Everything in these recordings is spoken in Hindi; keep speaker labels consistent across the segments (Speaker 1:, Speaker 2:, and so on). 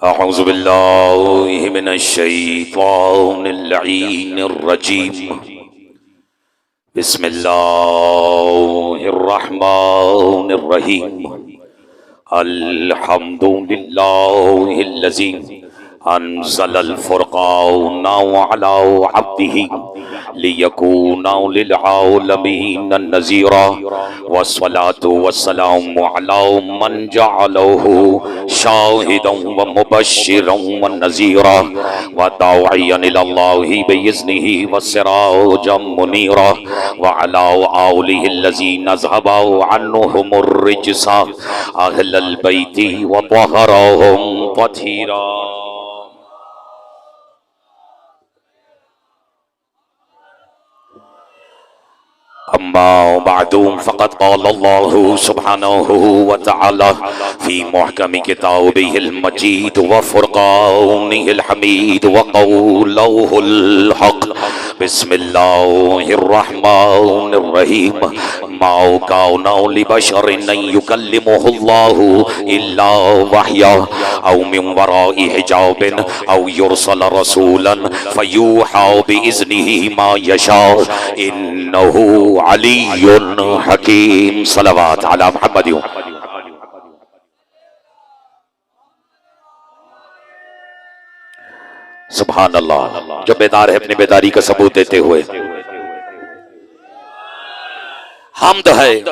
Speaker 1: अऊज़ु बिल्लाहि मिनश्शैतानिर्रजीम। बिस्मिल्लाहिर्रहमानिर्रहीम। अल्हम्दुलिल्लाहिल्लज़ी अनज़लल फ़ुरक़ान अला अब्दिही लियकूना लिलआलमीन नज़ीरा वस्सलातु वस्सलामु अला मन जअलहु शाहिदन व मुबश्शिरन व नज़ीरा व दाइयन इलल्लाहि बिइज़्निही व सिराजम मुनीरा व अला आलिहिल्लज़ीना ज़हबा अन्हुमुर रिज्सा अहलल बैति व तहरहुम तत्हीरा। अम्मा बअदु फ़क़द क़ाल अल्लाहु सुब्हानहु व तआला फ़ी मुहकमि किताबिहिल मजीद व फ़ुरक़ानिहिल हमीद व क़ौलुहुल हक़। बिस्मिल्लाहिर्रहमानिर्रहीम। मा काना लिबशरिन अन युकल्लिमुहुल्लाहु इल्ला वहया औ मिन वराइ हिजाबिन औ युरसल रसूलन फयूहा बिइज़्निही मा यशा इन्नहु अलीयुन हकीम। सलवात अला मुहम्मद। सुभान अल्लाह। जो बेदार है अपनी बेदारी का सबूत देते हुए हम्द है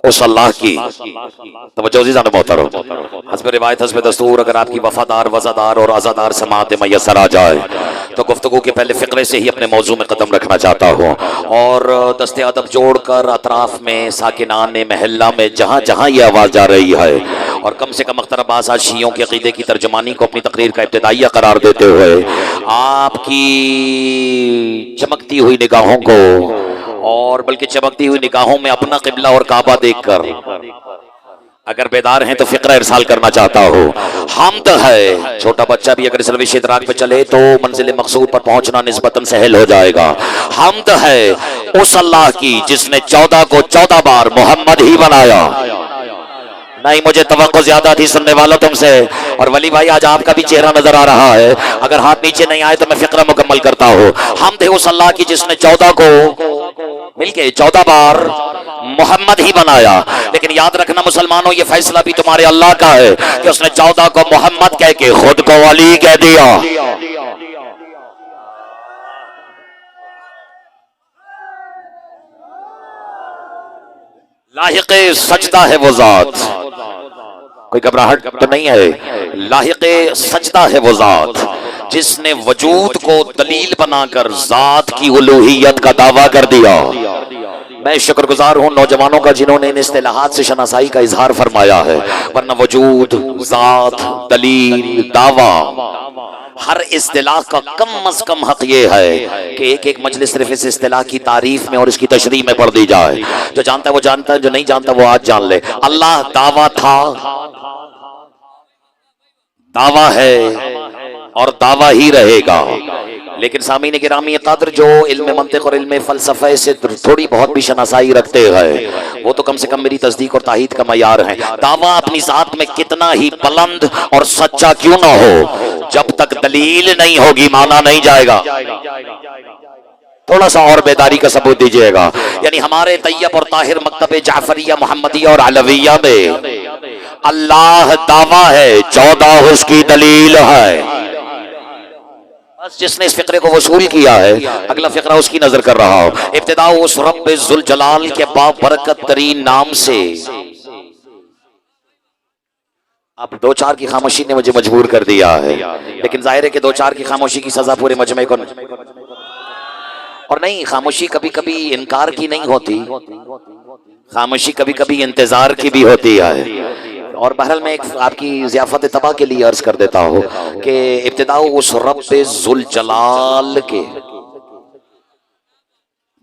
Speaker 1: उस अल्लाह की। तवज्जो अज़ीज़ान मोहतरम, हस्ब रिवायत हस्ब दस्तूर अगर आपकी वफादार वज़ादार और आज़ादार समात मयसर आ जाए तो गुफ्तगू के पहले फ़िक्रे से ही अपने मौजू में कदम रखना चाहता हूँ और दस्ते अदब जोड़कर अतराफ़ में साकिनान महल्ला में जहाँ जहाँ ये आवाज़ जा रही है और कम से कम अख्तर अब्बास शियों के अक़ीदे की तर्जुमानी को अपनी तकरीर का इब्तिदाइया करार देते हुए आपकी चमकती हुई निगाहों को और बल्कि चमकती हुई निगाहों में अपना क़िबला और काबा देखकर अगर बेदार हैं तो फ़िक्रा इरसाल करना चाहता हो। हम्द है, छोटा बच्चा भी अगर इस रविश इदराक पे चले तो मंजिल मकसूद पर पहुंचना निस्बतन सहल हो जाएगा। हम्द है उस अल्लाह की जिसने 14 को 14 बार मोहम्मद ही बनाया। नहीं, मुझे तवक्को ज्यादा थी सुनने वालों तुमसे। और वली भाई आज आपका भी चेहरा नजर आ रहा है, अगर हाथ नीचे नहीं आए तो मैं फ़िक्रा मुकम्मल करता हूँ। हम्द है उस अल्लाह की जिसने 14 को मिलके 14 बार मोहम्मद ही बनाया। लेकिन याद रखना मुसलमानों, ये फैसला भी तुम्हारे अल्लाह का है कि उसने 14 को मोहम्मद कह के खुद को वली कह दिया। लाहिक़े सजदा है वो जात, कोई घबराहट तो नहीं है। लाहिक़े सजदा है वो जात जिसने वजूद को दलील बनाकर जात की उलूहियत का दावा कर दिया। मैं शुक्रगुजार हूँ नौजवानों का जिन्होंने इन इस्तिलाहात से शनासाई का इजहार फरमाया है, वरना वजूद, जात, दलील, दावा, हर इस्तिलाह का कम अज कम हक ये है कि एक एक मजलिस सिर्फ इस इस्तिलाह की तारीफ में और इसकी तशरीह में पढ़ दी जाए। जो जानता है वो जानता है, जो नहीं जानता वो आज जान ले। अल्लाह दावा था, दावा है और दावा ही रहेगा। लेकिन सामीन गिरामी क़द्र जो इल्म मंतिक़ और इल्म फ़लसफ़े से थोड़ी बहुत भी शनासाई रखते हैं वो तो कम से कम मेरी तस्दीक और ताहीद का मयार है। दावा अपनी ज़ात में कितना ही बुलंद और सच्चा क्यों ना हो, जब तक दलील नहीं होगी माना नहीं जाएगा। थोड़ा सा और बेदारी का सबूत दीजिएगा। यानी हमारे तैयब और ताहिर मकतब जाफरिया मोहम्मदिया और अलविया में अल्लाह दावा है, 14 उसकी दलील है। जिसने इस फिक्रे को वसूल किया है अगला फिक्रा उसकी नजर कर रहा हो। इब्तिदा उस रब्ब ज़ुल जलाल के बाबरकत तरीन नाम से। अब 2-4 की खामोशी ने मुझे मजबूर कर दिया है, लेकिन जाहिर है कि 2-4 की खामोशी की सजा पूरे मजमे को। और नहीं, खामोशी कभी कभी इनकार की नहीं होती, खामोशी कभी कभी इंतजार की भी होती है। और बहरहाल मैं एक आपकी ज़ियाफ़त तबा के लिए अर्ज कर देता हूँ कि इब्तिदा उस रब्बे ज़ुल जलाल के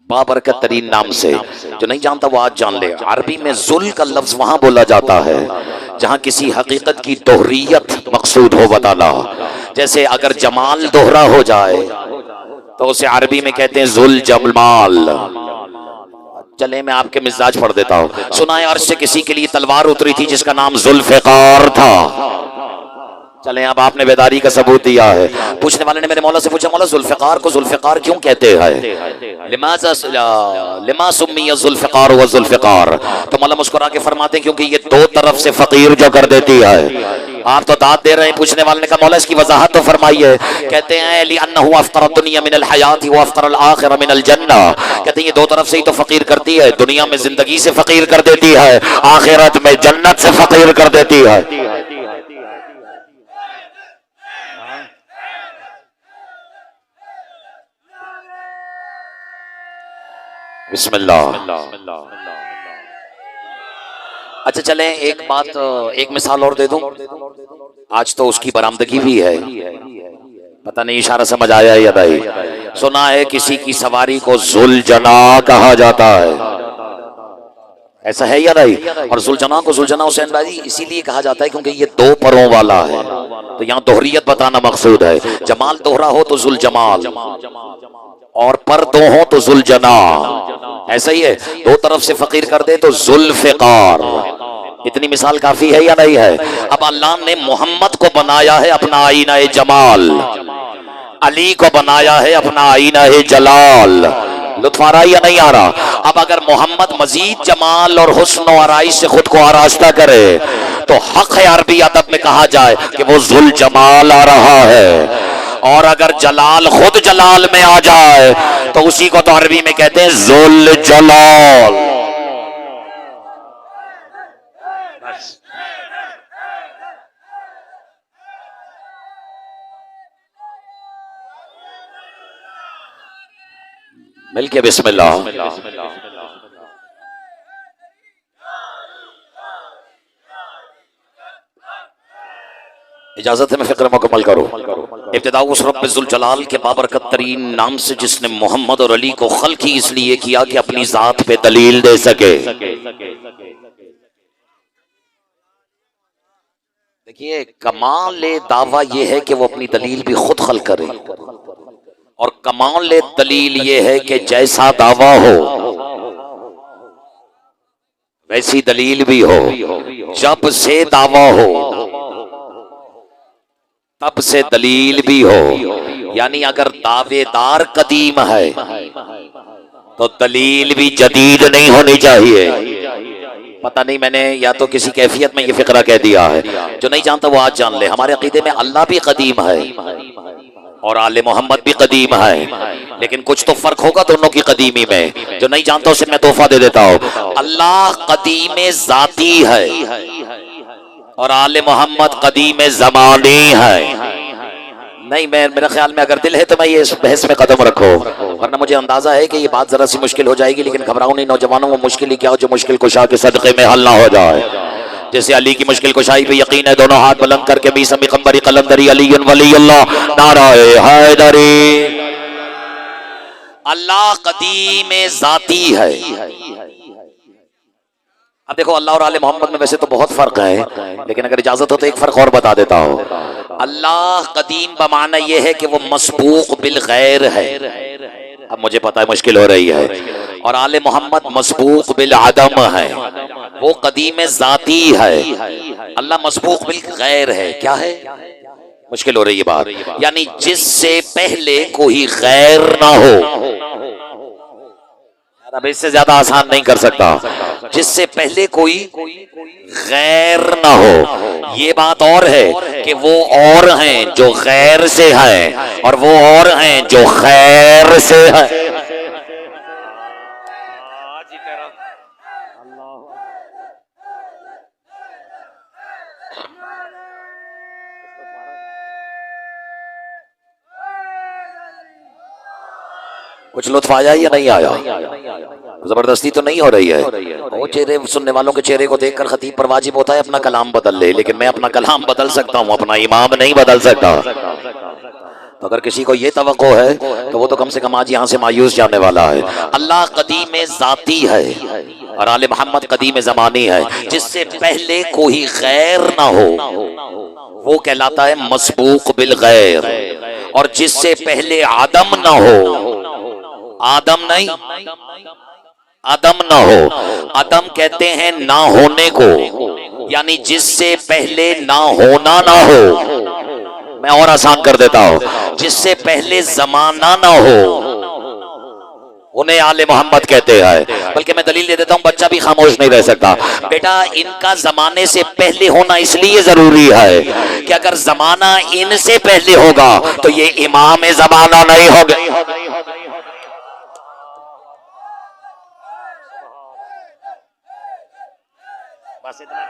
Speaker 1: बाबरकत तरीन नाम से। जो नहीं जानता वो आज जान ले। अरबी में ज़ुल का लफ्ज़ वहाँ बोला जाता है जहाँ किसी हकीकत की दोहरियत मकसूद हो बताना। जैसे अगर जमाल दोहरा हो जाए तो उसे अरबी में कहते हैं ज़ुल जमाल। चले मैं आपके मिजाज पढ़ देता हूँ। सुना है अर्श से किसी के लिए तलवार उतरी थी जिसका नाम जुल्फ़िकार था। चलें, अब आपने बेदारी का सबूत दिया है। पूछने वाले ने मेरे मौला से पूछा, मौला जुल्फिकार को जुल्फिकार क्यों कहते हैं? लिमा सुम्मिया जुल्फिकार व जुल्फिकार। तो मौला मुस्कुरा के फरमाते हैं क्योंकि ये दो तरफ से फकीर जो कर देती है। आप तो दाद दे रहे हैं। पूछने वाले ने कहा मौला इसकी वजाहत तो फरमाइए। कहते हैं लिअन्नहु अफ्तर दुनिया मिनल हयाती व अफ्तर अल आखिरा मिनल जन्ना। कहते हैं ये दो तरफ से ही तो फकीर करती है, दुनिया में जिंदगी से फकीर कर देती है, आखिरत में जन्नत से फकीर कर देती है। बिस्मिल्लाह। अच्छा चलें, एक बात, एक मिसाल और दे दूं। आज तो उसकी बरामदगी भी है, पता नहीं इशारा समझ आया या नहीं। सुना है किसी की सवारी को जुलजना कहा जाता है, ऐसा है या नहीं? और जुलजना को जुलजना हुसैन भाई इसीलिए कहा जाता है क्योंकि ये दो परों वाला है। तो यहाँ दोहरियत बताना मकसूद है। जमाल दोहरा हो तो जुलजमाल, और पर दो हो तो जुलजना। ऐसा ही है, दो तरफ से फकीर कर दे तो जुल्फिकार। इतनी मिसाल काफी है या नहीं है? अब अल्लाह ने मोहम्मद को बनाया है अपना आईना जमाल, अली को बनाया है अपना आईना जलाल। लुत्फ आ रहा है या नहीं आ रहा? अब अगर मोहम्मद मजीद जमाल और हुस्न और आराइश से खुद को आरास्ता करे तो हक है अरबी अदब में कहा जाए कि वो जुल जमाल आ रहा है। और अगर जलाल खुद जलाल में आ जाए तो उसी को तो अरबी में कहते हैं जुल जलाल। मिलके बिस्मिल्लाह। इजाजत है, मैं फिक्र मुकम्मल करूं। इब्तिदा उस रब्ब जुल जलाल के बाबरकत तरीन नाम से जिसने मोहम्मद और अली को खल्क ही इसलिए किया कि अपनी जात पे दलील दे सके। देखिए, कमाल दावा ये है कि वो अपनी दलील भी खुद खल्क करे, और कमाल दलील ये है कि जैसा दावा हो वैसी दलील भी हो। जब से दावा हो तब से दलील भी हो। यानी अगर दावेदार कदीम है तो दलील भी जदीद नहीं होनी चाहिए। पता नहीं मैंने या तो किसी कैफियत में ये फिक्रा कह दिया है, जो नहीं जानता वो आज जान ले। हमारे अकीदे में अल्लाह भी कदीम है और आले मोहम्मद भी कदीम है, लेकिन कुछ तो फर्क होगा दोनों की कदीमी में। जो नहीं जानता उसे मैं तोहफा दे देता हूँ। अल्लाह कदीम जाती है और आले मोहम्मद कदीम ज़मानी है। नहीं, मैं मेरे ख्याल में अगर दिल है तो मैं ये इस बहस में कदम रखो, वरना मुझे अंदाजा है कि ये बात जरा सी मुश्किल हो जाएगी। लेकिन घबराओ नहीं नौजवानों, वो मुश्किल ही क्या हो जो मुश्किल कुशा के सदक़े में हल ना हो जाए। जैसे अली की मुश्किल कुशाई पे यकीन है, दोनों हाथ बुलंद करके मीसमी कंबरी कलंदरी अलीयुन वलीयुल्लाह नाराए हैदरी। अल्लाह कदीम जाती है। अब देखो, अल्लाह और आले मोहम्मद में वैसे तो बहुत फर्क है, लेकिन अगर इजाजत हो तो एक फर्क और बता देता हूँ। अल्लाह कदीम बमाना यह है कि वो मसबूक बिल गैर है। अब मुझे पता है मुश्किल हो रही है। और आले मोहम्मद मसबूक बिल आदम है, वो कदीम जाती है। अल्लाह मसबूक बिल गैर है। क्या है? मुश्किल हो रही है बात। यानी जिससे पहले कोई गैर ना हो। अब इससे ज्यादा आसान नहीं कर सकता। जिससे पहले कोई गैर ना हो। ये बात और है कि वो और हैं जो गैर से हैं, और वो और हैं जो खैर से हैं। कुछ लुत्फ आया या नहीं आया? जबरदस्ती तो नहीं हो रही है। वो चेहरे सुनने वालों के चेहरे को देखकर खतीब पर वाजिब होता है अपना कलाम बदल ले, लेकिन मैं अपना कलाम बदल सकता हूँ, अपना इमाम नहीं बदल सकता। तो अगर किसी को ये तवक्को है तो वो तो कम से कम आज यहाँ से मायूस जाने वाला है। अल्लाह कदीम जाती है और आले मोहम्मद कदीम ज़मानी है। जिससे पहले कोई गैर ना हो वो कहलाता है मसबूक बिल गैर, और जिससे पहले आदम ना हो, आदम नहीं, आदम ना हो। आदम कहते हैं ना होने को, यानी जिससे पहले ना होना ना हो मैं और आसान कर देता हूं, जिससे पहले जमाना ना हो उन्हें आले मोहम्मद कहते हैं। बल्कि मैं दलील दे देता हूं, बच्चा भी खामोश नहीं रह सकता। बेटा, इनका जमाने से पहले होना इसलिए जरूरी है कि अगर जमाना इनसे पहले होगा तो ये इमाम जमाना नहीं होगा। बस इतना।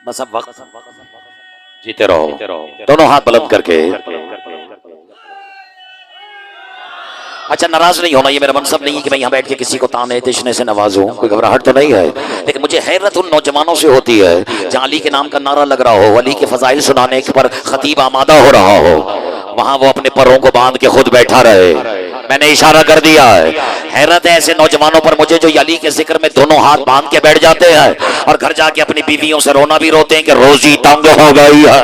Speaker 1: बस अब वक्त जीते रहो, दोनों हाथ बुलंद करके। अच्छा, नाराज नहीं होना, ये मेरा मनसब नहीं है कि मैं यहाँ बैठ के किसी को ताने तिशने से नवाजूं, कोई घबराहट तो नहीं है। लेकिन मुझे हैरत उन नौजवानों से होती है जहाँ अली के नाम का नारा लग रहा हो, अली के फजाइल सुनाने पर खतीब आमादा हो रहा हो, वहां वो अपने परों को बांध के खुद बैठा रहे। मैंने इशारा कर दिया है। हैरत है ऐसे नौजवानों पर मुझे जो अली के जिक्र में दोनों हाथ बांध के बैठ जाते हैं और घर जाके अपनी बीवियों से रोना भी रोते हैं कि रोजी तंग हो गई है।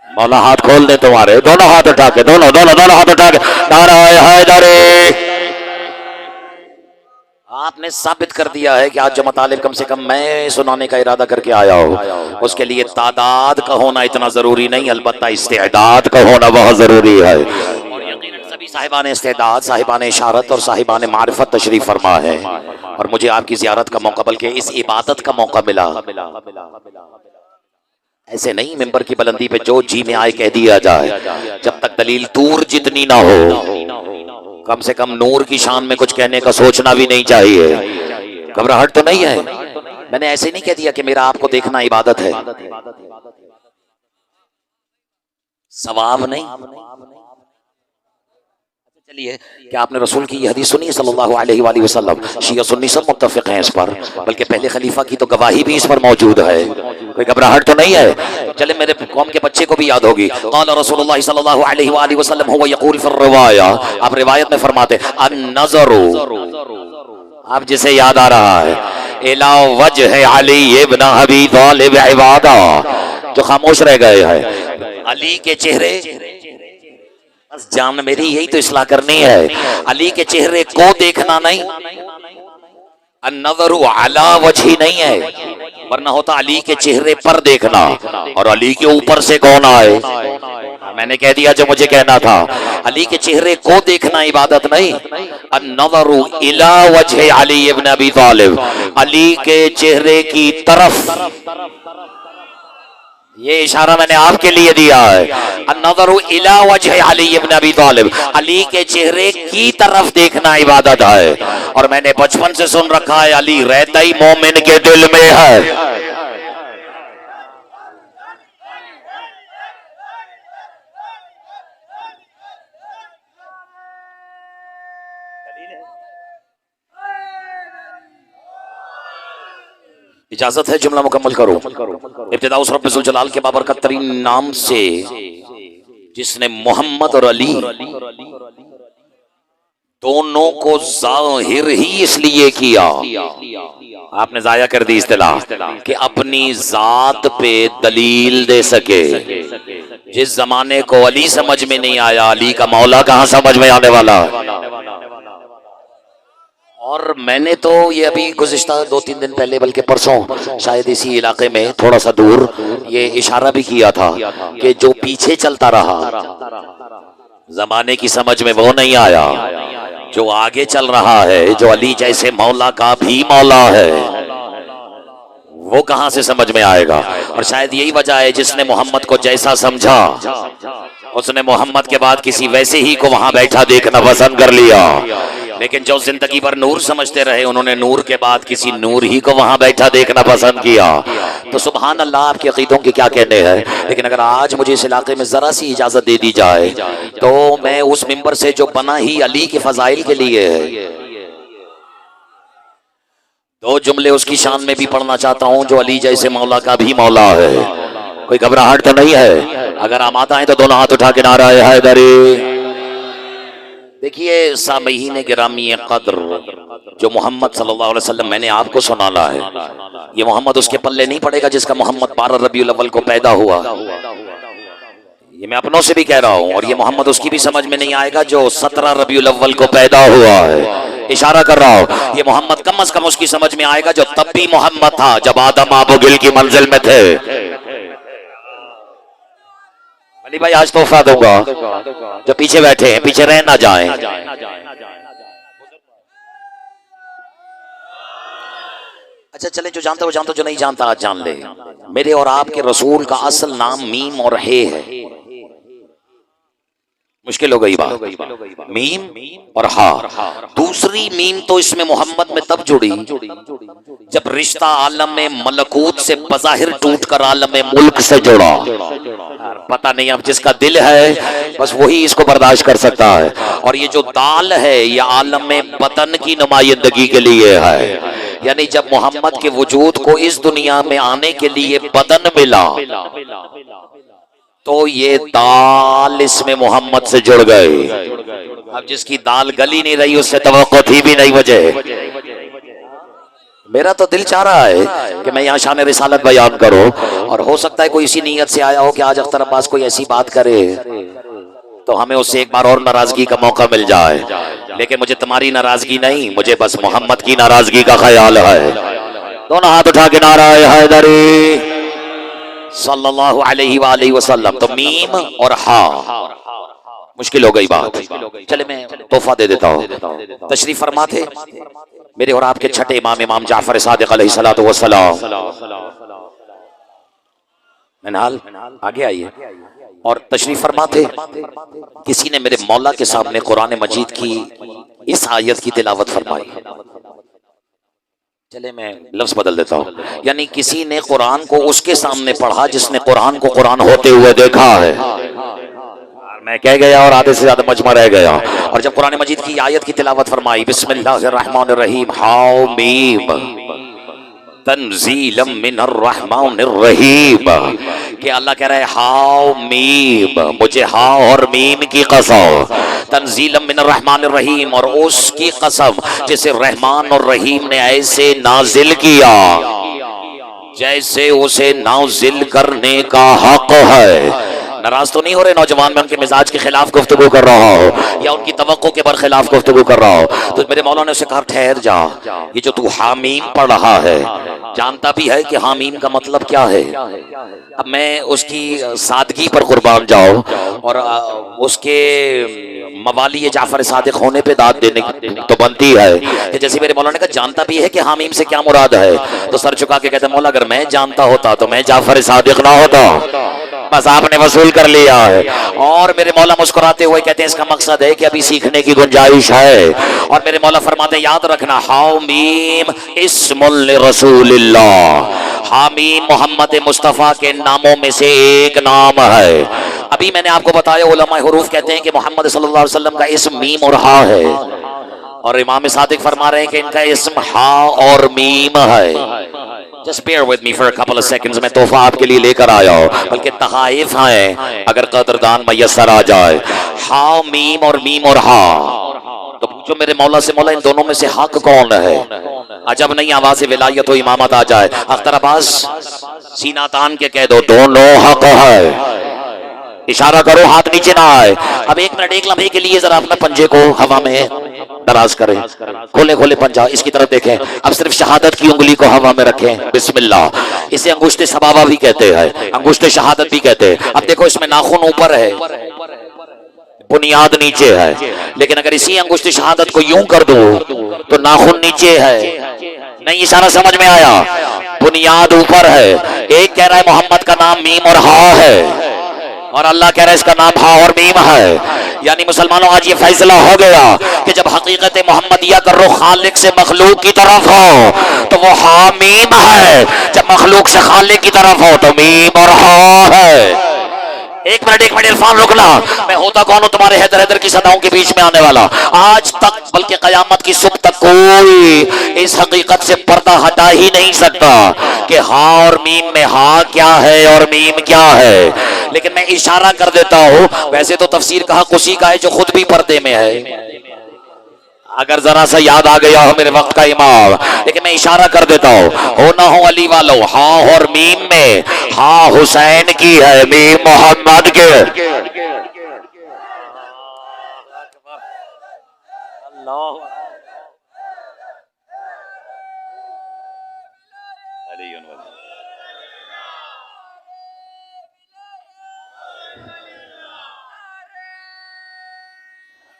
Speaker 1: मौला हाथ खोल दे तुम्हारे, दोनों हाथ उठा के, दोनों दोनों दोनों हाथ उठा के नाराए हैदरी। आपने साबित कर दिया है कि आज जो मतालिब कम से कम मैं सुनाने का इरादा करके आया हूं, उसके लिए तादाद का होना इतना जरूरी नहीं, अलबत्ता इस्तेदाद का होना बहुत जरूरी है। और यकीनन सभी साहिबान इस्तेदाद, साहिबान इशारत और साहिबान मारिफत तशरीफ फरमा है। और मुझे आपकी जियारत का मौका, बल्कि इस इबादत का मौका मिला। ऐसे नहीं मिंबर की बुलंदी पे जो जी में आए कह दिया जाए, जब तक दलील तूर जितनी ना हो, कम से कम नूर की शान में कुछ कहने का सोचना भी नहीं चाहिए। घबराहट तो नहीं है? मैंने ऐसे नहीं कह दिया कि मेरा आपको देखना इबादत है, सवाब नहीं। चलिए, क्या आपने रसूल की ये हदीस सुनी सल्लल्लाहु अलैहि वसल्लम? शिया सुन्नी सब मुत्तफिक हैं इस पर, बल्कि पहले खलीफा की तो गवाही भी इस पर मौजूद है। कोई घबराहट तो नहीं है? चले, मेरे कौम के बच्चे को भी याद होगी। क़ाल रसूलुल्लाह सल्लल्लाहु अलैहि वसल्लम हुवा यक़ूल फ़िर रिवाया, आप रिवायत में फरमाते अन-नज़रु, आप जिसे याद आ रहा है, इला वजह अली इब्न अबी तालिब इबादा, जो खामोश रह गए हैं अली के चेहरे, बस जान मेरी यही तो इस्लाह करनी है, अली के चेहरे को देखना नहीं। अन्नज़रु अला वजही नहीं है, वरना होता अली के चेहरे पर देखना, और अली के ऊपर से कौन आए। मैंने कह दिया जो मुझे कहना था, अली के चेहरे को देखना इबादत नहीं। अन्नज़रु इला वजह अली इब्न अबी तालिब, अली के चेहरे की तरफ, ये इशारा मैंने आपके लिए दिया है। अन्नज़रु इला वजह अली इब्न अबी तालिब, अली के चेहरे की तरफ देखना इबादत है। और मैंने बचपन से सुन रखा है, अली रहता ही मोमिन के दिल में है। इजाजत है जुमला मुकम्मल करो। इब्तिदा उस रब्बुल जलाल के बाबरकत तरीन नाम से जिसने मोहम्मद और अली दोनों को जाहिर ही इसलिए किया, आपने जाया कर दी इस्तिलाह, कि अपनी जात पे दलील दे सके। जिस जमाने को अली समझ में नहीं आया, अली का मौला कहां समझ में आने वाला। और मैंने तो ये अभी गुज़िश्ता 2-3 दिन पहले, बल्कि परसों शायद इसी इलाके में थोड़ा सा दूर, ये इशारा भी किया था कि जो पीछे चलता रहा जमाने की समझ में वो नहीं आया, जो आगे चल रहा है, जो अली जैसे मौला का भी मौला है, वो कहां से समझ में आएगा। और शायद यही वजह है, जिसने मोहम्मद को जैसा समझा उसने मोहम्मद के बाद किसी वैसे ही को वहां बैठा देखना पसंद कर लिया। लेकिन जो जिंदगी भर नूर समझते रहे, उन्होंने नूर के बाद किसी नूर ही को वहां बैठा देखना पसंद किया। तो सुभान अल्लाह, आपके अकीदों के क्या कहने हैं। लेकिन अगर आज मुझे इस इलाके में जरा सी इजाजत दे दी जाए, तो मैं उस मिंबर से जो बना ही अली के फजाइल के लिए है, 2 जुमले उसकी शान में भी पढ़ना चाहता हूं, जो अली जैसे मौला का भी मौला है। कोई घबराहट तो नहीं है? अगर आमादा है तो दोनों हाथ उठा के नाराए हैदरी। देखिए सामीन गिरामी कद्र, जो मोहम्मद सल्लल्लाहु अलैहि वसल्लम मैंने आपको सुनाना है, ये मोहम्मद उसके पल्ले नहीं पड़ेगा जिसका मोहम्मद 12 रबीउल अव्वल को पैदा हुआ। ये मैं अपनों से भी कह रहा हूं, और ये मोहम्मद उसकी भी समझ में नहीं आएगा जो 17 रबीउल अव्वल को पैदा हुआ है। इशारा कर रहा हूं, ये मोहम्मद कम से कम उसकी समझ में आएगा जो तब भी मोहम्मद था जब आदम आबू गिल की मंजिल में थे। अली भाई आज तोहफा दूंगा, जो पीछे बैठे हैं पीछे रह ना जाएं। अच्छा चले, जो जानता वो जानता, जो नहीं जानता आज जान ले। मेरे और आपके रसूल का असल नाम मीम और हे है। मुश्किल हो गई बात, मीम और हा। दूसरी मीम तो इसमें मोहम्मद में तब जुड़ी जब रिश्ता आलम में मलकूत से बज़ाहिर टूटकर आलम में मुल्क से जुड़ा। पता नहीं, अब जिसका दिल है बस वही इसको बर्दाश्त कर सकता है। और ये जो दाल है ये आलम में बदन की नुमाइंदगी के लिए है, यानी जब मोहम्मद के वजूद को इस दुनिया में आने के लिए बदन मिला तो ये दाल इसमें मोहम्मद से जुड़ गए। अब जिसकी दाल गली नहीं रही उससे तवक्को थी भी नहीं वजह। मेरा तो दिल चाह रहा है कि मैं यहाँ शान रिसालत बयान करूं, और हो सकता है कोई इसी नीयत से आया हो कि आज अख्तर अब्बास कोई ऐसी बात करे तो हमें उससे एक बार और नाराजगी का मौका मिल जाए। लेकिन मुझे तुम्हारी नाराजगी नहीं, मुझे बस मोहम्मद की नाराजगी का ख्याल है। दोनों हाथ उठा के नाराए हैदरी सल्लल्लाहु अलैहि वसल्लम। तो मीम और हा। मुश्किल हो गई बात। चले मैं तोहफा दे देता हूँ। तशरीफ फरमा थे मेरे और आपके छठे इमाम, इमाम जाफर सादिक अलैहिस्सलातु वस्सलाम। नहाल आगे आइए। और तशरीफ फरमा थे, किसी ने मेरे मौला के सामने कुरान मजीद की इस आयत की तिलावत फरमाई। चले मैं लफ्ज बदल देता हूँ, यानी किसी ने कुरान को उसके सामने पढ़ा जिसने कुरान को कुरान होते हुए देखा है। मैं कह गया और आधे से ज्यादा मजमा रह गया। और जब कुरान मजीद की आयत की तिलावत फरमाई, बिस्मिल्लाहिर्रहमानिर्रहीम हामीम तंजीलम मिनर रहमानिर रहीम, कि अल्लाह कह रहा है हाउ मीम, मुझे हा और मीम की कसम, तंजीलम मिनर रहमानिर रहीम, और उसकी कसम जिसे रहमान और रहीम ने ऐसे नाजिल किया जैसे उसे नाजिल करने का हक है। नाराज तो नहीं हो रहे नौजवान, में उनके मिजाज के खिलाफ गुफ्तगू कर रहा हो या उनकी तवक्को के बरखिलाफ गुफ्तगू कर रहा हो। तो मेरे मौला ने उसे कहा ठहर जा, ये जो तू हामीम पढ़ रहा है जानता भी है कि हामीम का मतलब क्या है। अब मैं उसकी सादगी पर कुर्बान जाऊं और उसके मवाली जाफर सादिक होने पे दाद देने की तो बनती है कि जैसे मेरे मौला ने कहा जानता भी है कि हामीम से क्या मुराद है, तो सर झुका के कहते मौला अगर मैं जानता होता तो मैं जाफर सादिक ना होता, बस आपने वसूल कर लिया है। और मेरे मौला मुस्कुराते हुए कहते हैं इसका मकसद है कि अभी सीखने की गुंजाइश है। और मेरे मौला फरमाते याद रखना हामीम इस्मुल रसूलिल्लाह, हामीम मोहम्मद मुस्तफ़ा के नामों में से एक नाम है। अभी मैंने आपको बताया उलमा हुरूफ कहते हैं कि मोहम्मद सल्लल्लाहु अलैहि वसल्लम का इस्म मीम और हा है, और इमाम सादिक फरमा रहे हैं कि इनका इस्म हा और मीम है। Just bear with me for a couple of seconds, मैं तोहफा आपके लिए लेकर आया हूँ, बल्कि तहाइफ हैं अगर कदरदान मैसर आ जाए। हा मीम और हा, तो पूछो मेरे मौला से मौला इन दोनों में से हक कौन है। अजब नहीं आवाज़ विलायत हो इमामत आ जाए, अख्तर अब्बास सीना तान के कह दो दोनों हक है। इशारा करो हाथ नीचे ना आए। अब एक मिनट एक लम्हे के लिए जरा अपने पंजे को हवा में दराज करें, खोले खोले पंजा इसकी तरफ देखें। अब सिर्फ शहादत की उंगली को हवा में रखें, बिस्मिल्लाह। इसे अंगुश्ते सबाबा भी कहते हैं, अंगुश्ते शहादत भी कहते हैं। अब देखो इसमें नाखून ऊपर है, बुनियाद नीचे है, लेकिन अगर इसी अंगुश्ते शहादत को यूं कर दो तो नाखून नीचे है। नहीं इशारा समझ में आया? बुनियाद ऊपर है। एक कह रहा है मोहम्मद का नाम मीम और हा है, और अल्लाह कह रहा है इसका नाम हा और मीम है। यानी मुसलमानों आज ये फैसला हो गया कि जब हकीकत मोहम्मदिया का रुख खालिक से मखलूक की तरफ हो तो वो हा मीम है, जब मखलूक से खालिक की तरफ हो तो मीम और हा है। एक मिनट इरफान रुकना, मैं होता कौन हूं तुम्हारे हैदर हैदर की सदाओं के बीच में आने वाला। आज तक बल्कि कयामत की सुबह तक कोई इस हकीकत से पर्दा हटा ही नहीं सकता कि हा और मीम में हा क्या है और मीम क्या है। लेकिन मैं इशारा कर देता हूं, वैसे तो तफसीर कहा कुसी का है जो खुद भी पर्दे में है। अगर जरा सा याद आ गया हो मेरे वक्त का इमाम, लेकिन मैं इशारा कर देता हूँ, हो ना हो अली वालों, हाँ और मीम में हाँ हुसैन की है, मीम मोहम्मद के।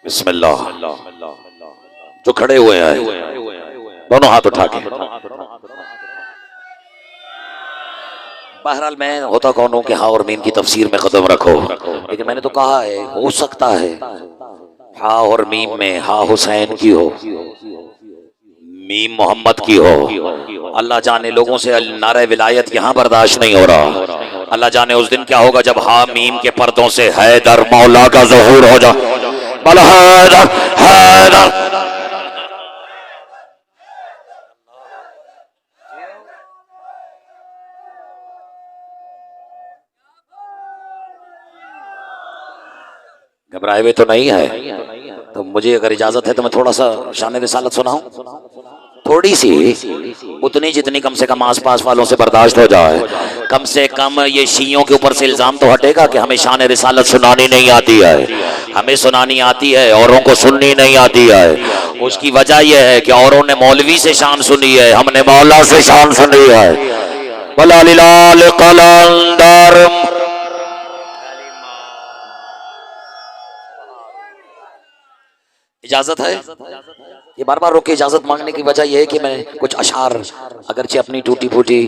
Speaker 1: बिस्मिल्लाह। जो खड़े हुए हैं दोनों हाथ उठा के, बहरहाल मैं होता कौन हूं कि हाँ और मीम की तफसीर में कदम रखो, लेकिन मैंने तो कहा है हो सकता है हाँ और मीम में हाँ हुसैन की हो, मीम मोहम्मद की हो। अल्लाह जाने लोगों से नारे विलायत यहाँ बर्दाश्त नहीं हो रहा। अल्लाह जाने उस दिन क्या होगा जब हाँ मीम के पर्दों से हैदर मौला का ज़हूर हो जाए। हैदर हैदर घबराए हुए तो नहीं है, तो मुझे अगर इजाजत है तो मैं थोड़ा सा शान रिसालत सुनाऊं, थोड़ी सी, उतनी जितनी कम से कम आसपास वालों से बर्दाश्त हो जाए। कम से कम ये शियों के ऊपर से इल्जाम तो हटेगा कि हमें शान रिसालत सुनानी नहीं आती है। हमें सुनानी आती है, औरों को सुननी नहीं आती है। उसकी वजह यह है कि औरों ने मौलवी से शान सुनी है, हमने मौला से शान सुनी है। इजाजत है, ये बार बार रोक के इजाजत मांगने की वजह यह है कि मैं कुछ अशार अगरचे अपनी टूटी फूटी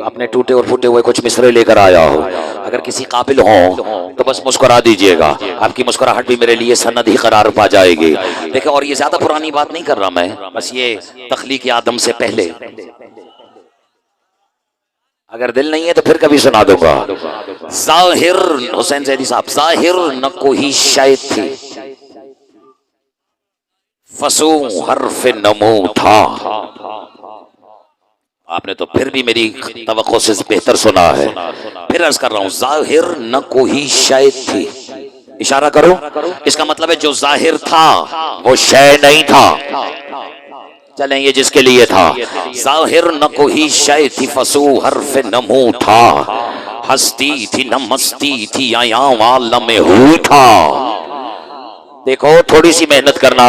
Speaker 1: अपने टूटे और फूटे हुए कुछ मिसरे लेकर आया हूँ। अगर किसी काबिल हो तो बस मुस्कुरा दीजिएगा, आपकी मुस्कुराहट भी मेरे लिए सनद ही करार पा जाएगी। देखिए, और ये ज्यादा पुरानी बात नहीं कर रहा मैं, बस ये तख्लीक आदम से पहले, अगर दिल नहीं है तो फिर कभी सुना दूंगा। जाहिर हुसैन जैदी साहब, जाहिर न कोई शायद थी, फसू हर्फ नमो था। आपने तो फिर भी मेरी तवक्को से बेहतर सुना है, फिर अर्ज कर रहा हूं, जाहिर न कोई शायद थी। इशारा करो, इसका मतलब है जो जाहिर था वो शय नहीं था। चलें, ये जिसके लिए था, जाहिर न कोई शय थी, फसू हर्फ नमो था। हस्ती थी न मस्ती थी, आया आलम हू था। देखो, थोड़ी सी मेहनत करना,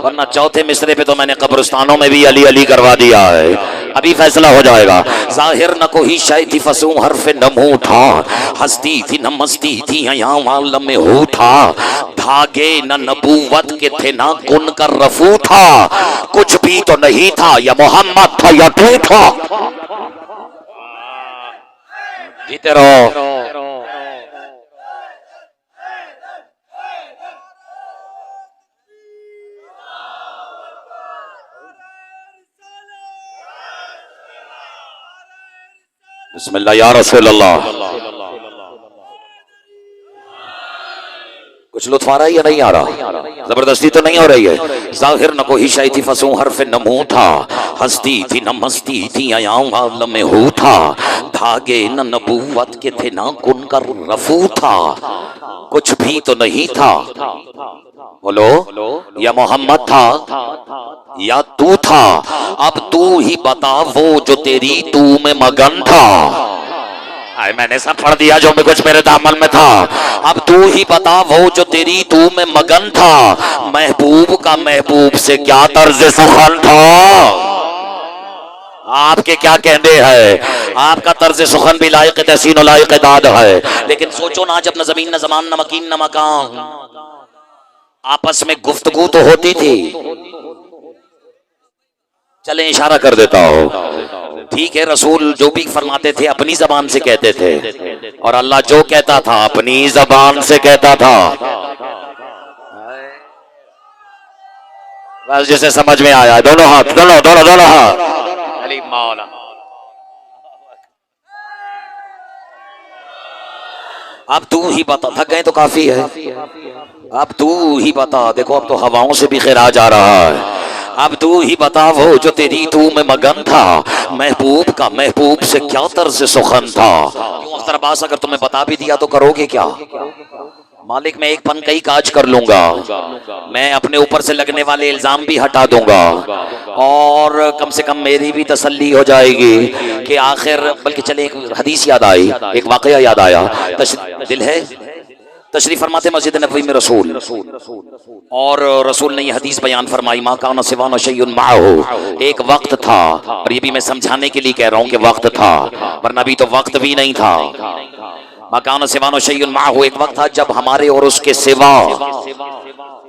Speaker 1: वरना चौथे मिसरे पे तो मैंने कब्रिस्तानों में भी अली अली करवा दिया है। अभी फैसला हो जाएगा। जाहिर न कोई शय थी, फसू हर्फ नमू था। हस्ती थी न मस्ती थी, यहाँ आलम में हो था। धागे न नबूवत के थे, ना कुन कर रफू था। कुछ भी तो नहीं था, या मोहम्मद था या तू था। जीते रहो। बिस्मिल्लाह या रसूल अल्लाह। कुछ लुत्फ आ रहा है या नहीं आ रहा? जबरदस्ती तो नहीं हो रही है। जाहिर न कोई शय थी, फसू हर्फ नमू था। हस्ती थी न मस्ती थी, आयाम आलम में हो था। धागे न नबूवत के थे, ना कुन कर रफू था। कुछ भी तो नहीं था, बोलो, या मोहम्मद था या तू था। अब तू ही बता, वो जो तेरी तू में मगन था। मैंने सब पढ़ दिया जो मैं कुछ मेरे दामन में था। अब तू ही बता, वो जो तेरी तू में मगन था। महबूब का महबूब से क्या तर्ज सुखन था। आपके क्या कहने हैं, आपका तर्ज सुखन भी लायक तहसीन और लायक दाद है। लेकिन सोचो ना, जब न जमीन न जमान न मकीन न मकान, आपस में गुफ्तगू तो होती थी। चले, इशारा कर देता हूं, ठीक है, रसूल जो भी फरमाते थे अपनी जबान से कहते थे, और अल्लाह जो कहता था अपनी जबान से कहता था। बस जिसे समझ में आया, दोनों हाथ, दोनों दोनों दोनों हाथ। अली मौला, अब तू ही बता। थक गए तो काफी है, अब तू ही बता। देखो, अब तो हवाओं से भी खिराज आ रहा है। अब तू ही बता, वो जो तेरी तू में मगन था। महबूब का महबूब से क्या तर्ज सुखन था। क्यों अख्तर अब्बास, अगर तुम्हें बता भी दिया तो करोगे क्या? मालिक मैं एक पन कई काज कर लूंगा, मैं अपने ऊपर से लगने वाले इल्जाम भी हटा दूंगा और कम से कम मेरी भी तसल्ली हो जाएगी कि आखिर, बल्कि चले एक हदीस याद आई, एक वाकया याद आया। दिल है तशरीफ फरमाते मस्जिद नबवी में रसूल, और रसूल ने ये हदीस बयान फरमाई, मा काना सिवाना शैउन माअहू, एक वक्त था, और ये भी मैं समझाने के लिए कह रहा हूँ कि वक्त था, वरना अभी तो वक्त भी नहीं था। मा काना सिवाना शैउन माअहू, एक वक्त था जब हमारे और उसके सिवा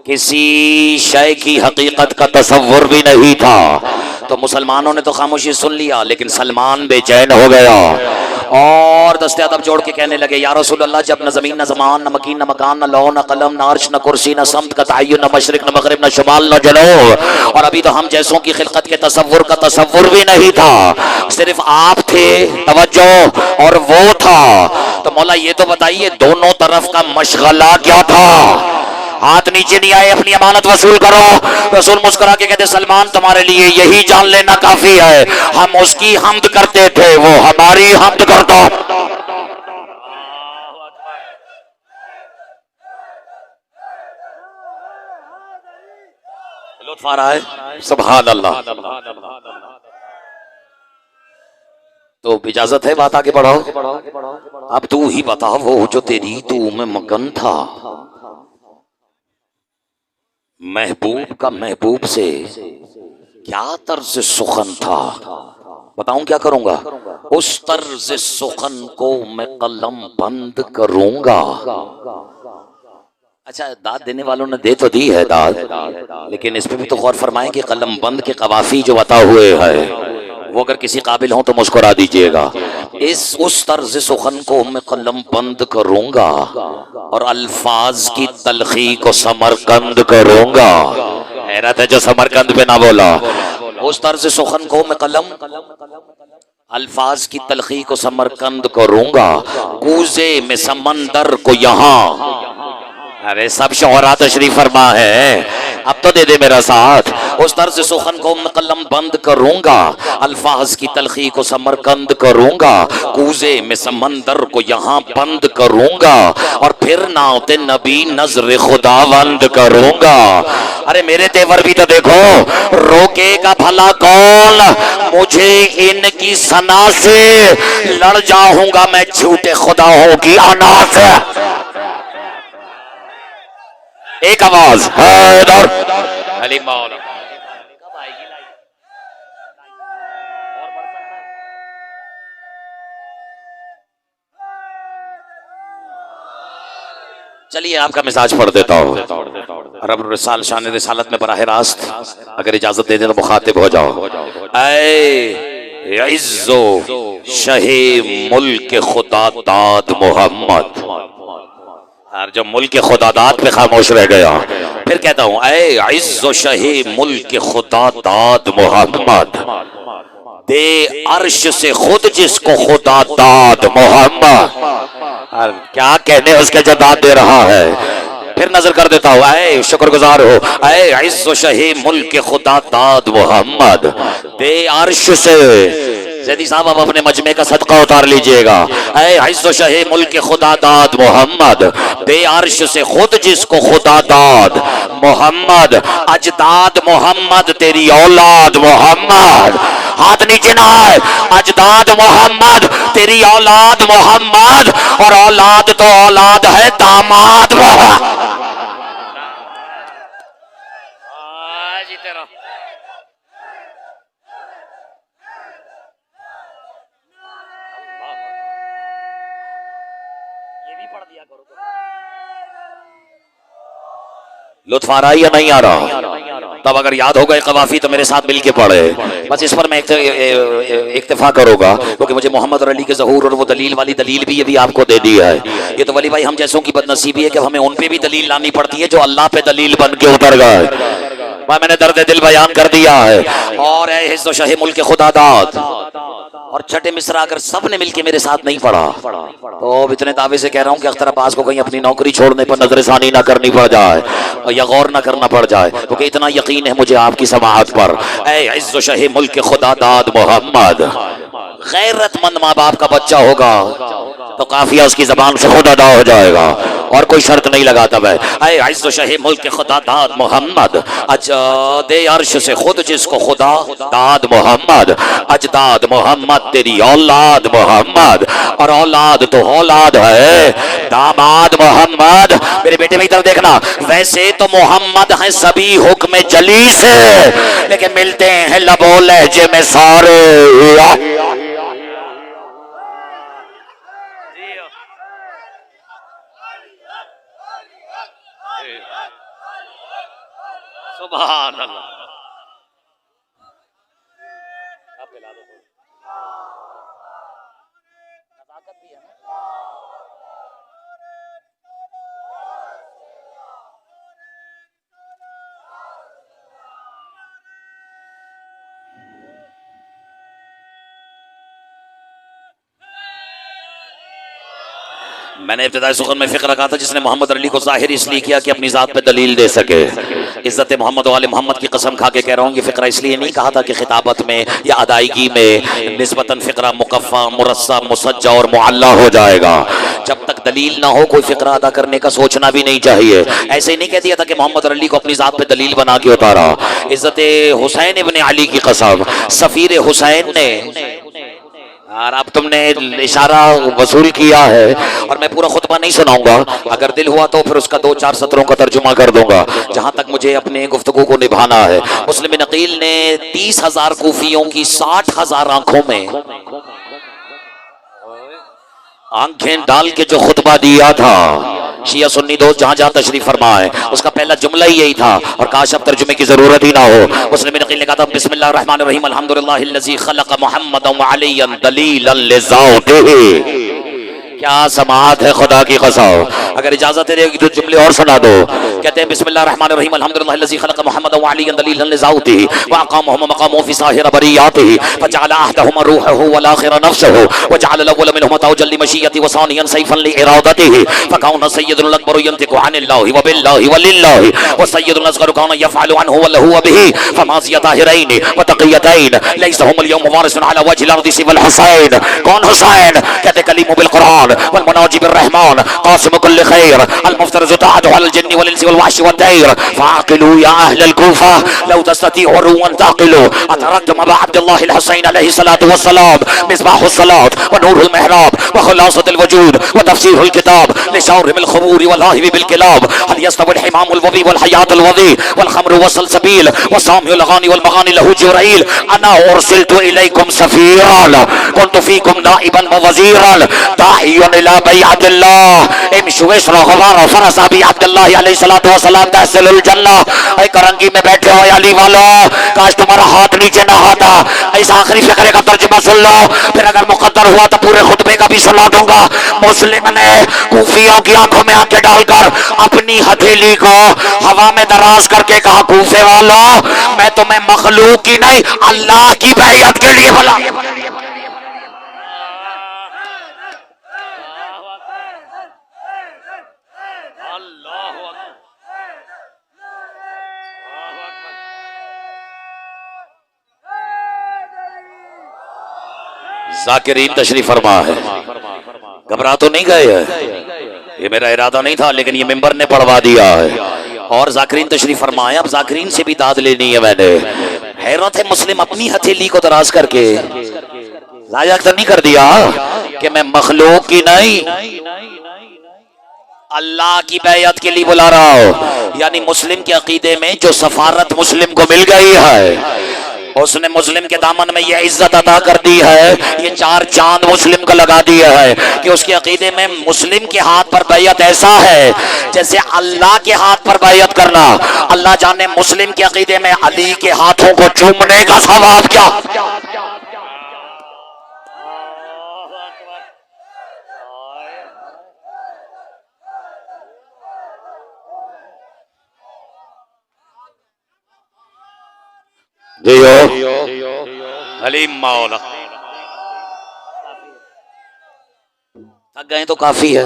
Speaker 1: किसी शय की हकीकत का तसव्वुर भी नहीं था। तो मुसलमानों ने तो खामोशी सुन लिया, लेकिन सलमान बेचैन हो गया और दस्ते अदब जोड़ के कहने लगे, या रसूल अल्लाह, जब न जमीन न जमान न मकीन न मकान न लौ न कलम न अर्श न कुर्सी न समत का तअय्युन न मशरिक न मगरिब न शुमाल न जनूब, और अभी तो हम जैसों की खिलकत के तसव्वुर का तसव्वुर भी नहीं था, सिर्फ आप थे, तवज्जो, और वो था। तो मौला ये तो बताइए दोनों तरफ का मशगला क्या था? हाथ नीचे नहीं आए, अपनी अमानत वसूल करो। रसूल मुस्कुरा के कहते, सलमान तुम्हारे लिए यही जान लेना काफी है, हम उसकी हम्द करते थे, वो हमारी हम्द करता। लुत्फ आ रहा है, सुभान अल्लाह। तो इजाजत है, बात आगे बढ़ाओ। अब तू ही बता, वो जो तेरी तू में मगन था, महबूब का महबूब से क्या तर्ज सुखन था? बताऊं क्या करूंगा? उस तर्ज सुखन को मैं कलम बंद करूंगा। अच्छा, दाद देने वालों ने दे तो दी है दाद, लेकिन इस पे भी तो गौर फरमाएं कि कलम बंद के कवाफी जो बता हुए हैं वो अगर किसी काबिल हो तो मुस्कुरा दीजिएगा। उस तर्ज सुखन को मैं कलम बंद करूंगा और अल्फाज की तलखी को समरकंद करूंगा। हैरत है जो समरकंद पे ना बोला। उस तर्ज सुखन को मैं कलम, अल्फाज की तलखी को समरकंद करूंगा, कूजे में समंदर को यहाँ। अरे सब शोहरा तशरीफ फरमा है, अब तो दे दे मेरा साथ। उस तर्ज सुखन को मैं कलम बंद करूंगा, अल्फाज की तलखी को समरकंद करूंगा, कूजे में समंदर को यहाँ बंद करूंगा और फिर नाते नबी नजर खुदावंद करूंगा। अरे मेरे तेवर भी तो देखो, रोकेगा भला कौन मुझे इनकी सना से, लड़ जाऊंगा मैं झूठे खुदाओं की अना से। एक आवाज हैदर अली मौला। चलिए आपका मिजाज पढ़ देता हूँ। रब रिसाल शान रिसालत में बराह रास्त अगर इजाजत दे दे तो मुखातिब हो जाओ। ऐ इज्जो शहे मुल्क खुदा दाद मोहम्मद। और जो मुल्क खुदादाद पे खामोश रह गया, फिर कहता हूँ, ऐ इज्जो शहे मुल्क खुदा दाद मोहम्मद, दे अर्श से खुद जिसको खुदा दाद मोहम्मद। क्या कहने उसके जो दाद दे रहा है। फिर नजर कर देता हूँ, ऐ शुक्रगुजार हो, ऐ इज्जो शहे मुल्क खुदा दाद मोहम्मद, दे अर्श से। जैदी साहब आप अपने मजमे का सदका उतार लीजिएगा। ऐ इज्जो शहे मुल्क खुदा दाद मोहम्मद, दे अर्श से खुद जिसको खुदा दाद मोहम्मद, अजदाद मोहम्मद तेरी औलाद मोहम्मद। हाथ नीचे ना है, अजदाद मोहम्मद तेरी औलाद मोहम्मद, और औलाद तो औलाद है दामाद मोहम्मद। लुत्फ आ रहा है या नहीं आ रहा? तब अगर याद हो गए कवाफी तो मेरे साथ मिलके पढ़े। बस इस पर मैं इक्तफा करूंगा, क्योंकि मुझे मोहम्मद अली के ज़हूर और वो दलील वाली दलील भी ये भी आपको दे दी है। ये तो वली भाई हम जैसों की बदनसीबी है कि हमें उन पे भी दलील लानी पड़ती है जो अल्लाह पे दलील बन के उतर गए। मैंने दर्द दिल बयान कर दिया है। और हिस्सो शहे मुल्क खुदा दाद और छठे मिसरा अगर सब ने मिलके मेरे साथ नहीं पढ़ा तो इतने दावे से कह रहा हूँ कि अख्तर अब्बास को कहीं अपनी नौकरी छोड़ने पर नजरसानी ना करनी पड़ जाए या गौर ना करना पड़ जाए, क्योंकि इतना यकीन है मुझे आपकी समाअत पर। ऐ इज्जो शहे मुल्क खुदा दाद मोहम्मद, गैरतमंद माँ बाप का बच्चा होगा तो काफिया उसकी जबान से खुद अदा हो जाएगा और कोई शर्त नहीं लगाता भाई। ऐ इज़्ज़ो शहे मुल्क खुदा दाद मोहम्मद, अजदाद अर्श से खुद जिसको खुदा दाद मोहम्मद, अजदाद मोहम्मद तेरी औलाद मोहम्मद, और औलाद तो औलाद है दामाद मोहम्मद। मेरे बेटे में तरफ देखना, वैसे तो मोहम्मद है सभी हुक्म जली से, लेकिन मिलते हैं लबो लहजे में सारे। सुभान अल्लाह। मैंने इब्तिदाई सुखन में फिक्र रखा था, जिसने मोहम्मद अली को जाहिर इसलिए किया कि अपनी जात पे दलील दे सके। इज्जत मोहम्मद वाले मोहम्मद की कसम खा के कह रहा हूँ, ये फिक्रा इसलिए नहीं कहा था कि खिताबत में या अदायगी में निस्बतन फिक्रा मुकफ़ा मुरस्सा मुसज्जा और मुअल्ला हो जाएगा। जब तक दलील ना हो कोई फिक्रा अदा करने का सोचना भी नहीं चाहिए। ऐसे ही नहीं कह दिया था कि मोहम्मद अली को अपनी जात पे दलील बना के उतारा। इज्जत हुसैन इब्ने अली की कसम, सफीर हुसैन ने, और अब तुमने इशारा वसूल किया है और मैं पूरा खुतबा नहीं सुनाऊंगा, अगर दिल हुआ तो फिर उसका 2-4 सत्रों का तर्जुमा कर दूंगा, जहां तक मुझे अपने गुफ्तगू को निभाना है। मुस्लिम नकील ने 30,000 कूफियों की 60,000 आंखों में आंखें डाल के जो खुतबा दिया था, शिया सुन्नी दोस्त जहां जहां तशरीफ फरमा है, उसका पहला जुमला ही यही था, और काश अब तर्जुमे की जरूरत ही ना हो। मुस्लिम नकील ने कहा था, बिस्मिल्लाहिर रहमानिर रहीम अल्हम्दुलिल्लाहिल्लज़ी खलक़ मुहम्मदन व अलियन दलीलन लिज़ातिही। क्या समाअत है खुदा की कसम। अगर इजाजत है तो जुमले और सुना दो। कहते हैं बिस्मिल्लाहिर रहमानिर रहीम अल्हम्दुलिल्लाहिल्लज़ी खलक़ मुहम्मदन व अलियन दलीलन लिज़ातिही व अक़ामहुम मक़ामहुम फ़ी साहिर बरियातिही फ़जअल अहदहुमा रूहुहु वल आखिर नफ्सुहु व जअल अल-अव्वल मिनहुमा तवज्जल लिमशियति व सानियन सैफ़न लिइरादतिही फ़काना सय्यदुल अकबर यंतिक़ु अनिल्लाहि व बिल्लाहि व लिल्लाहि व सय्यदुल असग़र काना यफ़अलु अन्हु व लहु व बिही फ़माज़िया ताहिरैन व तक़ियतैन लैसा हुमुल यौम वारिसन अला वज्हिल अर्दि सिवल हुसैन। कौन हुसैन? कहते कलीमु बिल कुरान वल मुनाजिबिर रहमान कासिमु कुल्लि खैर अल मुफ्तरिज़ु ताअतु अल जिन्नि वल इंसि वल वहशि वत तैर फ़ाक़िलू या अहलल कूफा लौ तस्ततीअू अन ताक़िलू अतरक्तुम अबा अब्दुल्लाह अल हुसैन अलैहि सलातु व सलाम मिसबाहुस सलात व नूरुल महराब व खुलासतुल वजूद व तफसीरुल किताब लिशारिमिल ख़ुबूर व लाहिबि बिल किलाब हल यस्तविल हिमामुल वबी वल हयातुल वदी वल खम्रु व सलसबील व सामिउल गानी वल मगानी लहु जिब्राइल अना उरसिलतु इलैकुम सफीरन कुन्तु फीकुम नाइबन व वज़ीरन दाइयन इला बैअतिल्लाह इमशु वशरगवार फरसा बि अब्दुल्लाह अलैहि सलातु व सलाम तहसिलुल जन्नह। ऐ करंगी में बैठे हो अली वालो, काश तुम्हारा हाथ नीचे ना आता। ऐसा आखिरी फिक्रे का तर्जुमा सुन लो, फिर अगर मुकद्दर हुआ तो पूरे खुतबे का भी सुना दूंगा। मुस्लिम ने कूफियों की आंखों में आंखें डालकर अपनी हथेली को हवा में दराज करके कहा, कूफे वालों मैं तुम्हें मखलूक की नहीं अल्लाह की बैयत के लिए बुला। ज़ाकिरीन तशरीफ फरमा है। घबरा तो नहीं गए हैं, ये मेरा इरादा नहीं था, लेकिन ये मिंबर ने पढ़वा दिया है। और ज़ाकिरीन तशरीफ फरमा है। अब ज़ाकिरीन से भी दाद लेनी है मैंने। हैरत है, मुस्लिम अपनी हथेली को दराज करके लायक तो नहीं कर दिया कि मैं मखलूक की नहीं अल्लाह की बैयत के लिए बुला रहा हूं। यानी मुस्लिम के अकीदे में जो सफारत मुस्लिम को मिल गई है, उसने मुस्लिम के दामन में यह इज्जत अता कर दी है, ये 4 चांद मुस्लिम को लगा दिया है कि उसके अकीदे में मुस्लिम के हाथ पर बैयत ऐसा है जैसे अल्लाह के हाथ पर बैयत करना। अल्लाह जाने मुस्लिम के अकीदे में अली के हाथों को चूमने का सवाब क्या। अली मौला थक गए तो काफी है,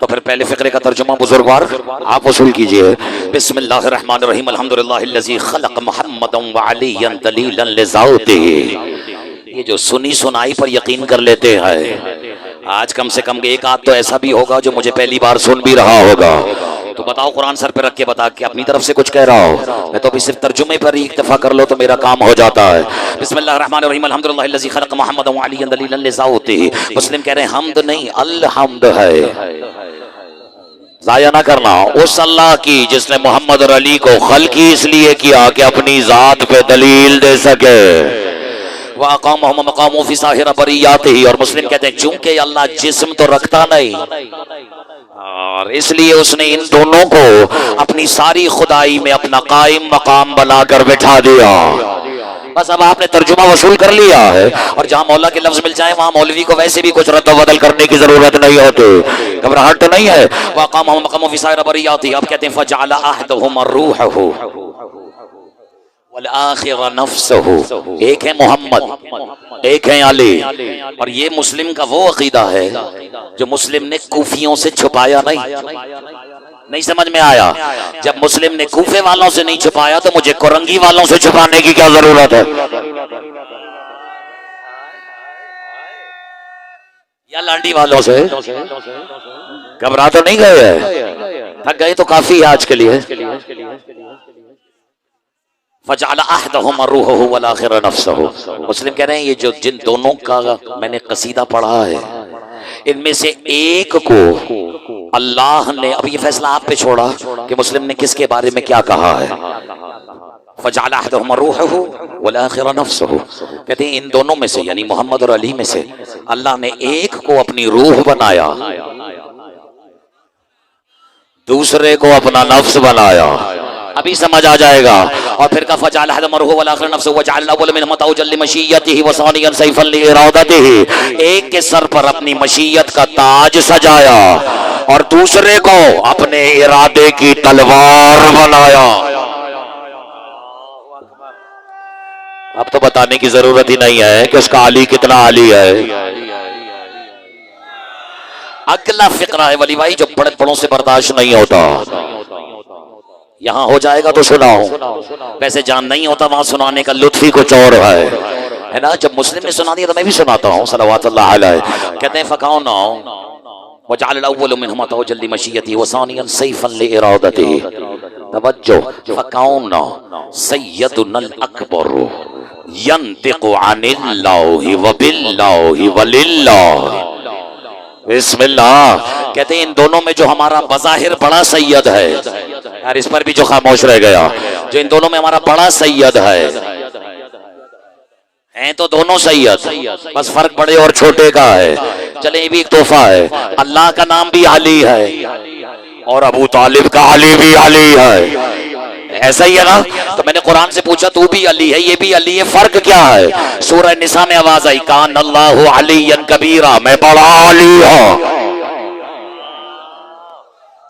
Speaker 1: तो फिर पहले फिक्रे का तर्जुमा बुजुर्गवार आप वसूल कीजिए। बिस्मिल्लाहिर रहमानिर रहीम अल्हम्दुलिल्लाहिल्लज़ी खलक़ मुहम्मदन व अलियन दलीलन लिज़ातिही। ये जो सुनी सुनाई पर यकीन कर लेते हैं, आज कम से कम एक आध तो ऐसा भी होगा जो मुझे पहली बार सुन भी रहा होगा। तो बताओ, कुरान सर पे रख के बता के अपनी तरफ से कुछ कह रहा हो। मैं तो अभी सिर्फ तर्जुमे पर ही इक्तफा कर लो तो मेरा काम हो जाता है। बिस्मिल्लाहिर्रहमानिर्रहीम, अल्हम्दुलिल्लाहिल्लज़ी खलक़ मुहम्मदन व अलीयन दलीलन लिज़ातिही। मुस्लिम कह रहे हैं हमद नहीं अल्हम्द है। जाया ना करना उस अल्लाह की जिसने मोहम्मद और अली को खल्की इसलिए किया कि अपनी जात पे दलील दे सके। और मुस्लिम कहते हैं चूंकि अल्लाह जिस्म तो रखता नहीं, और इसलिए उसने इन दोनों को अपनी सारी खुदाई में अपना कायम मकाम बनाकर बिठा दिया। बस अब आपने तर्जुमा वसूल कर लिया है, और जहां मौला के लफ्ज मिल जाए वहां मौलवी को वैसे भी कुछ रद्द बदल करने की जरूरत नहीं होती। घबराहट तो नहीं है। अब कहते हैं फजअल अहदहुम रूहहु वल आखिर नफ्सहु। एक है मोहम्मद, एक है अली। और ये मुस्लिम का वो अकीदा है जो मुस्लिम ने कूफियों से छुपाया नहीं समझ में आया। जब मुस्लिम ने कूफे वालों से नहीं छुपाया तो मुझे कोरंगी वालों से छुपाने की क्या जरूरत है? या लांडी वालों से? घबरा तो नहीं गए हैं? थक गए तो काफी है आज के लिए। फजअल अहदहुम रूहुहु वल आखिर नफ्सहु। मुस्लिम कह रहे हैं ये जो जिन दोनों का मैंने कसीदा पढ़ा है, इनमें से एक को अल्लाह ने, अब ये फैसला आप पे छोड़ा कि मुस्लिम ने किसके बारे में क्या कहा है। फजअल अहदहुम रूहुहु वल आखिर नफ्सहु, कहते हैं इन दोनों में से यानी मोहम्मद और अली में से अल्लाह ने एक को अपनी रूह बनाया, दूसरे को अपना नफ्स बनाया। अभी समझ आ जाएगा। और फिर का फजअल अहदहुम रूहुहु वल आखिर नफ्सहु वजअल अव्वल मिनहुम तौजल लिमशियतिही व सानियन सैफन लिइरादतिही। एक के सर पर अपनी मशीयत का ताज सजाया और दूसरे को अपने इरादे की तलवार बनाया। अब तो बताने की जरूरत ही नहीं है कि उसका अली कितना अली है। अगला फिक्रा है वली भाई जो बड़े बड़ों से बर्दाश्त नहीं होता। यहां हो जाएगा तो सुनाओ, वैसे जान नहीं होता वहां सुनाने का लुत्फ ही कुछ और है ना। जब मुस्लिम ने सुना दिया तो मैं भी सुनाता हूँ। सल्लल्लाहु अलैहि कहते हैं फकाउन वजअल अव्वल मिनहुम तौजल लिमशियतिही व सानियन सैफन लिइरादतिही। तवज्जो, फकाउन सय्यदुनल अकबर यंतिकु अनिल्लाहि व बिल्लाहि व लिल्लाह। बिस्मिल्लाह। कहते हैं इन दोनों में जो हमारा बज़ाहिर बड़ा सैयद है, यार इस पर भी जो खामोश रह गया, जो इन दोनों में हमारा बड़ा सैयद है, हैं तो दोनों सैयद, बस फर्क बड़े और छोटे का है। चले ये भी एक तोहफा है। अल्लाह का नाम भी अली है और अबू तालिब का अली भी अली है। ऐसा ही है ना। तो मैंने कुरान से पूछा तू भी अली है, ये भी अली है, फर्क क्या है? सूरह निसा में आवाज आई कान अल्लाहु अलियन कबीरा, मैं बड़ा अली हूं।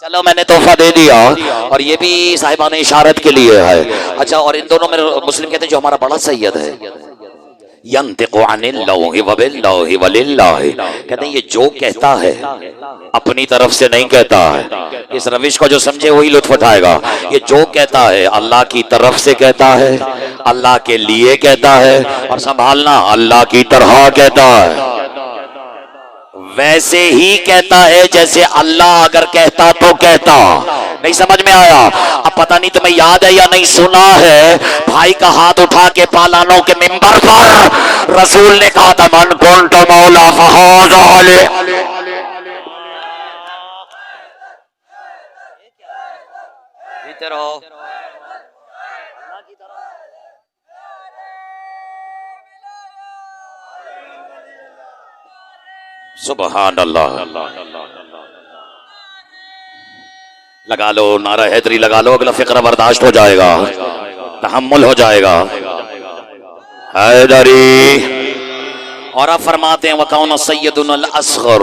Speaker 1: चलो मैंने तोहफा दे दिया, और ये भी साहिबान इशारत के लिए है। अच्छा, और इन दोनों में मुस्लिम कहते हैं जो हमारा बड़ा सैयद है यंतिकु अनिल्लाहि व बिल्लाहि व लिल्लाहि, कहते हैं ये जो कहता है अपनी तरफ से नहीं कहता है। इस रविश को जो समझे वही लुत्फ उठाएगा। ये जो कहता है अल्लाह की तरफ से कहता है, अल्लाह के लिए कहता है, और संभालना अल्लाह की तरह कहता है। वैसे ही कहता है जैसे अल्लाह अगर कहता तो कहता। नहीं समझ में आया? अब पता नहीं तुम्हें याद है या नहीं, सुना है भाई का हाथ उठा के पालानों के मिंबर पर रसूल ने कहा था मन कुंत मौला फहाज़ा अली। सुबहान अल्लाह। लगा लो नारा हैदरी, लगा लो, अगला फिक्रा बर्दाश्त हो जाएगा, तहम्मुल हो जाएगा। हैदरी। और अब फरमाते हैं वकाउन सय्यदुल असग़र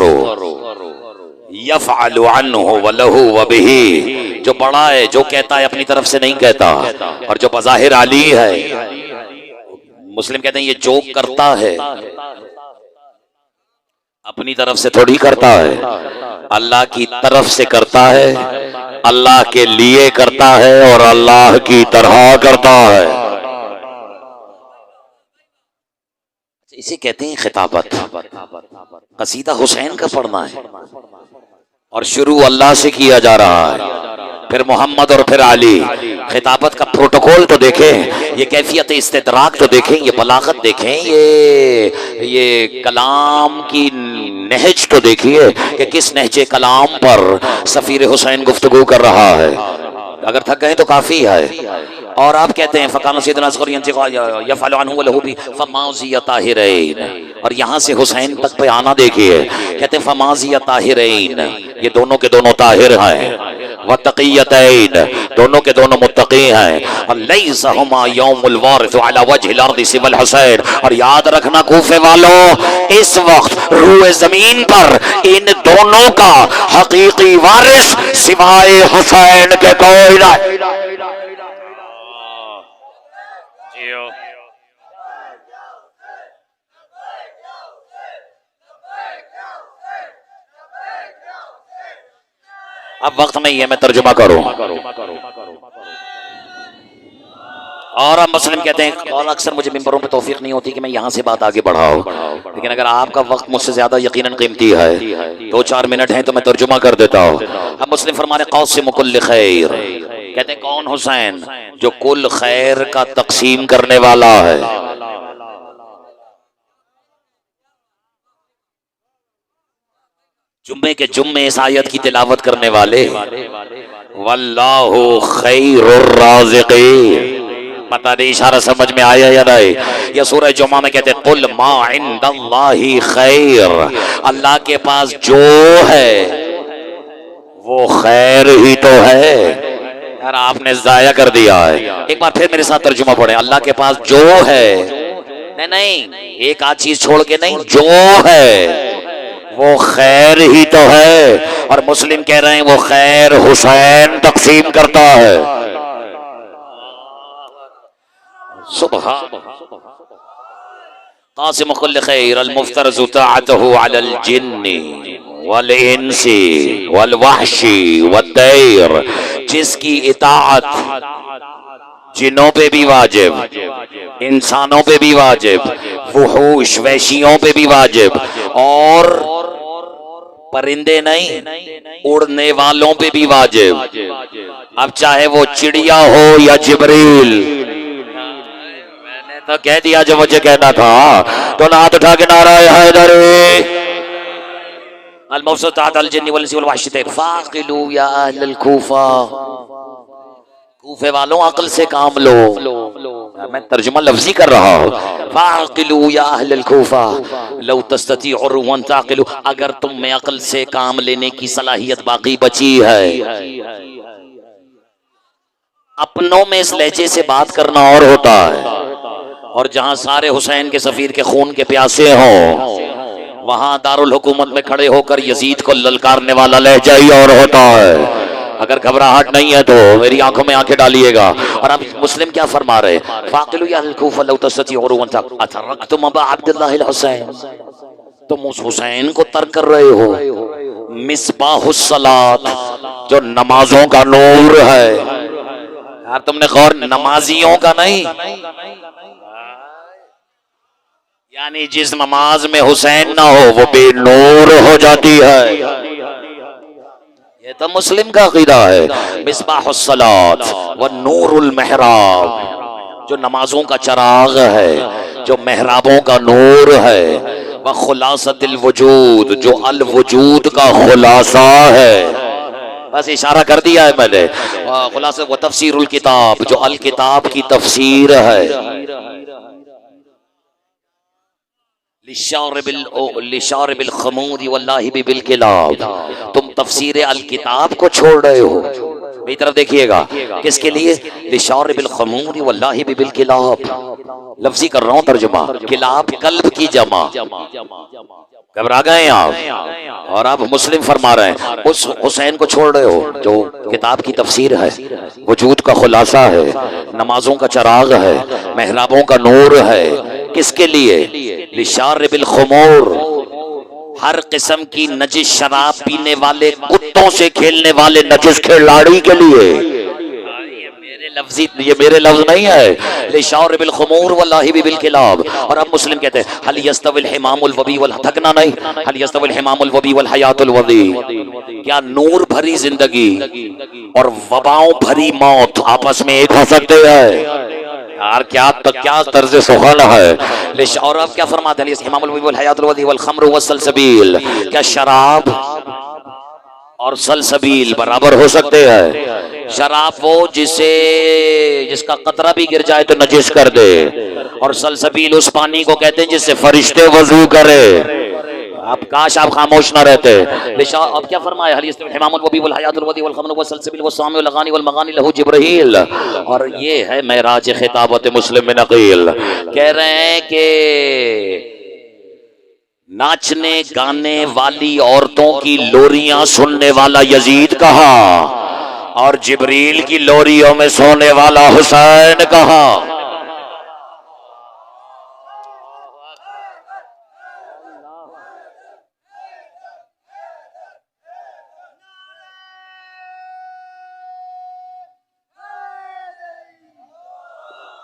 Speaker 1: यफ़अलु अन्हु व लहु व बिही, जो बड़ा है जो कहता है अपनी तरफ से नहीं कहता, और जो बज़ाहिर अली है। मुस्लिम कहते हैं ये जो करता है अपनी तरफ से थोड़ी करता है, अल्लाह की तरफ से करता है, अल्लाह के लिए करता है, और अल्लाह की तरह करता है। इसे कहते हैं खिताबत। कसीदा हुसैन का पढ़ना है और शुरू अल्लाह से किया जा रहा है, फिर मोहम्मद और फिर अली। खिताबत का प्रोटोकॉल तो देखें, ये कैफियत इस्तिदराक तो देखें, ये बलागत देखें, ये कलाम की नहज तो देखिए कि किस नहजे कलाम पर सफीर हुसैन गुफ्तगू कर रहा है। अगर थक गए तो काफी है। और आप कहते हैं फकाना सैयदना असगर यफअलु अन्हु वलहु बि फमाज़िया ताहिरैन, और यहाँ से हुसैन तक पे आना देखिए, कहते हैं फमाज़िया ताहिरैन, ये दोनों के दोनों ताहिर हैं, व तक़ियतैन, दोनों के दोनों मुत्तक़ी हैं, और लैसा हुमा यौमुल वारिसु अला वजहिल अर्दि सिवल हुसैन। और याद रखना कूफे वालों, इस वक्त रूए जमीन पर इन दोनों का हकीकी वारिस सिवाय हुसैन के कोई नहीं। अब वक्त नहीं है मैं तर्जुमा करूं। और अब मुस्लिम कहते हैं, और अक्सर मुझे मिंबरों पे तौफीक नहीं होती कि मैं यहाँ से बात आगे बढ़ाऊं, लेकिन अगर आपका वक्त मुझसे ज्यादा यकीनन कीमती है, 2-4 मिनट हैं तो मैं तर्जुमा कर देता हूँ। अब मुस्लिम फरमाने क़ासिम कुल्ल खैर, कहते हैं कौन? हुसैन, जो कुल खैर का तकसीम करने वाला है। जुम्मे के जुम्मे इस आयत की तिलावत करने वाले, वल्लाहु खैरुर राज़िक़ीन। पता नहीं इशारा समझ में आया या नहीं। यह सूरह जुमा में कहते कुल मा इंदल्लाहि खैर, अल्लाह के पास जो है वो खैर ही तो है। यार आपने जाया कर दिया है। एक बार फिर मेरे साथ तर्जुमा पढ़े, अल्लाह के पास जो है, नहीं एक आध चीज छोड़ के नहीं, जो है वो खैर ही तो है। और मुस्लिम कह रहे हैं वो खैर हुसैन तकसीम करता है। सुभान क़ासिम कुल्ल खैर अल मुफ्तरज़ु ताअतुहु अलल जिन्नि वल इंसी वल वहशी वत्तैर, जिसकी इताअत जिन्नों पे भी वाजिब, इंसानों पे भी वाजिब, वुहूश वैशियों पे भी वाजिब, और परिंदे नहीं उड़ने वालों पे भी वाजिब। अब चाहे वो चिड़िया हो या जिब्रील, मैंने तो कह दिया जो मुझे कहना था, तो हाथ उठा के नाराए हैदरी। अल मौसूतात अल जिन्नि वल इंसी वल वहशी तैर फाक़िलू या अहलल कूफा, कूफे वालों अक्ल से काम लो। मैं तर्जुमा लफ्जी कर रहा हूँ। फाक़िलू या अहलल कूफा लौ तस्ततीउन ताक़िलू, अगर तुम में अक्ल से काम लेने की सलाहियत बाकी बची है। अपनों में इस लहजे से बात करना और होता है, और जहां सारे हुसैन के सफीर के खून के प्यासे हों, वहां दारुल हुकूमत में खड़े होकर यजीद को ललकारने वाला लहजा ही और होता है। अगर घबराहट नहीं है तो मेरी आंखों में आंखें डालिएगा। और अब मुस्लिम क्या फरमा रहे? फाक़िलू या अहलल कूफा लौ तस्ततीउन अतरक्तुम अबा अब्दुल्लाहिल हुसैन, तुम उस हुसैन को तर्क कर रहे हो, मिसबाहुस सलात, जो नमाजों का नूर है। यार तुमने गौर, नमाजियों का नहीं, यानी जिस नमाज में हुसैन ना हो वो बेनूर हो जाती है। ये तो मुस्लिम का अकीदा है। मिसबाहुस सलात व नूरुल महराब, जो नमाजों का चराग है, जो महराबों का नूर है। व खुलासतिल वजूद, जो अल वजूद का खुलासा है। बस इशारा कर दिया है मैंने। खुलासा व तफसीरुल किताब, जो अल किताब की तफसीर है। लिशारिबिल खमूदी वल्लाहि बिल किलाब, तुम तफसीर अल किताब को छोड़ रहे हो। मेरी तरफ देखिएगा, किसके लिए? लिशारिबिल खमूदी वल्लाहि बिल किलाब। लफ्जी कर रहा हूं तर्जुमा, किलाब कल्ब की जमा। घबरा गए आप? और आप मुस्लिम फरमा रहे हैं उस हुसैन को छोड़ रहे हो जो किताब की तफसीर है, वजूद का खुलासा है, नमाजों का चराग है, महराबों का नूर है। किसके लिए? लिशारिबिल खुमूर, हर किस्म की नजिस शराब पीने वाले, कुत्तों से खेलने वाले नजिस खिलाड़ी के लिए। लफ्जी, ये मेरे लफ्ज नहीं है। लिशार बिल खुमूर वल्लाहि बिल किलाब। और अब मुस्लिम कहते हैं हल यस्तविल हिमामुल वबी वल, थकना नहीं, हल यस्तविल हिमामुल वबी वल हयातुल वबी। क्या नूर भरी जिंदगी और वबाओं भरी मौत आपस में एक हो सकते हैं? यार क्या तर्ज सुखन है। और अब क्या फरमाते हैं हिमामुल वबी वल हयातुल वबी वल खम्र वस्सलसबील। क्या शराब और सलसबील बराबर हो सकते हैं? शराब वो जिसका कतरा भी गिर जाए तो नजिस कर दे, और सलसबील उस पानी को कहते हैं जिससे फरिश्ते वजू करे। आप काश आप खामोश ना रहते। अब क्या फरमाया, हिमामुल वबी वल हयातुल वदी वल खम्र वस्सलसबील वस्सामी वल लगानी वल मगानी लहू जिब्रील। और ये है मेराज खिताबत मुस्लिम में नकील। कह रहे हैं कि नाचने गाने वाली औरतों की लोरियां सुनने वाला यजीद कहा, और जिब्रील की लोरियों में सोने वाला हुसैन कहा।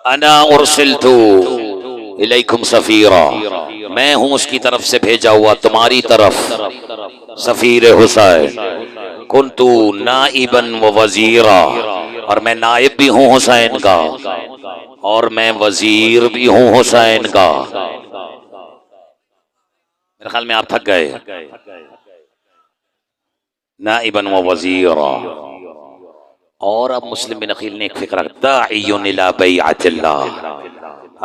Speaker 1: अना उर्सिलतु इलैकुम सफीरा, मैं हूं उसकी तरफ से भेजा हुआ तुम्हारी तरफ सफीर हुसैन। कुंतु नाइबन व वजीरा, और मैं नाइब भी हूं हुसैन का और मैं वजीर भी हूं हुसैन का। मेरे ख्याल में आप थक गए। नाइबन व वजीरा। और अब मुस्लिम बिन अकील ने एक फिक्र, दाइयुन इला बैअतिल्लाह,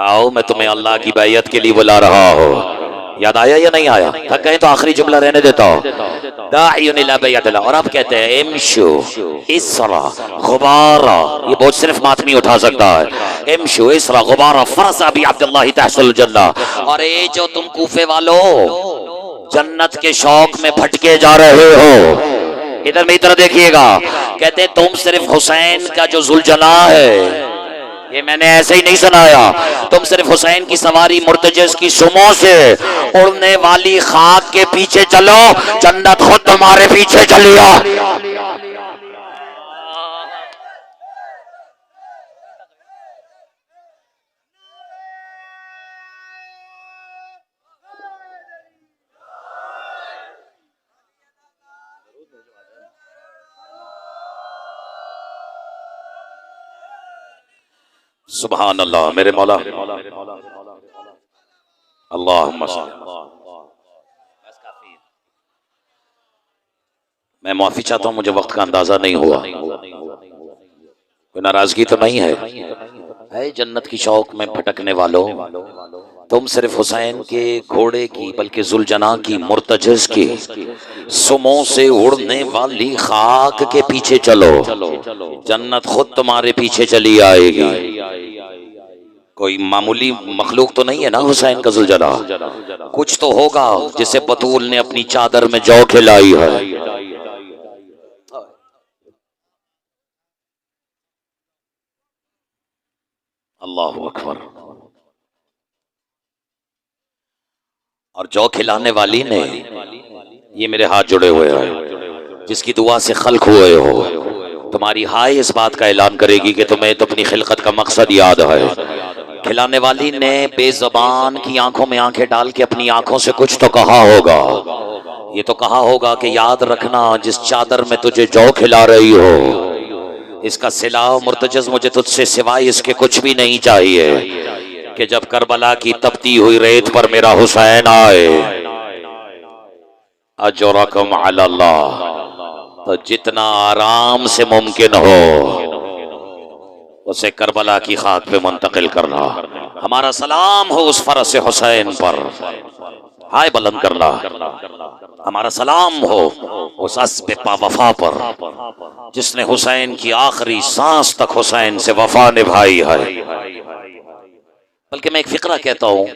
Speaker 1: आओ मैं तुम्हें अल्लाह की बैयत के लिए बुला रहा हूँ। याद आया या नहीं आया? थक गए तो आखिरी जुमला रहने देता हूँ। दाइयुन इला बैअतिल्लाह। और अब कहते हैं इमशु इसरा गुबारा, ये बहुत सिर्फ मातमी उठा सकता है। इमशु इसरा गुबारा फरसा भी अब्दुल्लाह तहसुल जन्नह। और ये जो तुम कूफे वालों जन्नत के शौक में भटके जा रहे हो, इधर में इधर देखिएगा। कहते तुम सिर्फ हुसैन का जो जुलजना है, ये मैंने ऐसे ही नहीं सुनाया, तुम सिर्फ हुसैन की सवारी मुर्तजिज की सुमों से उड़ने वाली खाक के पीछे चलो, जन्नत खुद तुम्हारे पीछे चलिया। सुभान अल्लाह। मेरे मौला अल्लाहुम्मा मैं माफी चाहता हूं, मुझे वक्त का अंदाजा नहीं हुआ। कोई नाराजगी तो नहीं है? जन्नत की शौक में भटकने वालों, तुम सिर्फ हुसैन के घोड़े की बल्कि जुलजना की मुर्तजिज की सुमों से उड़ने वाली खाक के पीछे चलो, जन्नत खुद तुम्हारे पीछे चली आएगी। कोई मामूली मखलूक तो नहीं है ना हुसैन का जुलजना, कुछ तो होगा जिसे बतूल ने अपनी चादर में जौ खिलाई है। अल्लाहु अकबर। और जौ खिलाने वाली ने, ये मेरे हाथ जुड़े हुए हैं, जिसकी दुआ से खल्क हुए हो, तुम्हारी हाय इस बात का ऐलान करेगी कि तुम्हें तो अपनी खिलकत का मकसद याद है। खिलाने वाली ने बेज़बान की आंखों में आंखें डाल के अपनी आंखों से कुछ तो कहा होगा। ये तो कहा होगा कि याद रखना, जिस चादर में तुझे जौ खिला रही हो, इसका सिलाव मुर्तजिज़ मुझे तुझसे सिवाय इसके कुछ भी नहीं चाहिए कि जब करबला की तपती हुई रेत पर मेरा हुसैन आए, अजरकुम अल्लाह, तो जितना आराम से मुमकिन हो उसे करबला की खाक पे मुंतकिल करना। हमारा सलाम हो उस फरस हुसैन पर, हाय बुलंद करना। हमारा सलाम हो उस अस्बे पावफा पर, जिसने हुसैन की आखिरी सांस तक हुसैन से वफा निभाई है। बल्कि मैं एक फिक्रा कहता हूँ,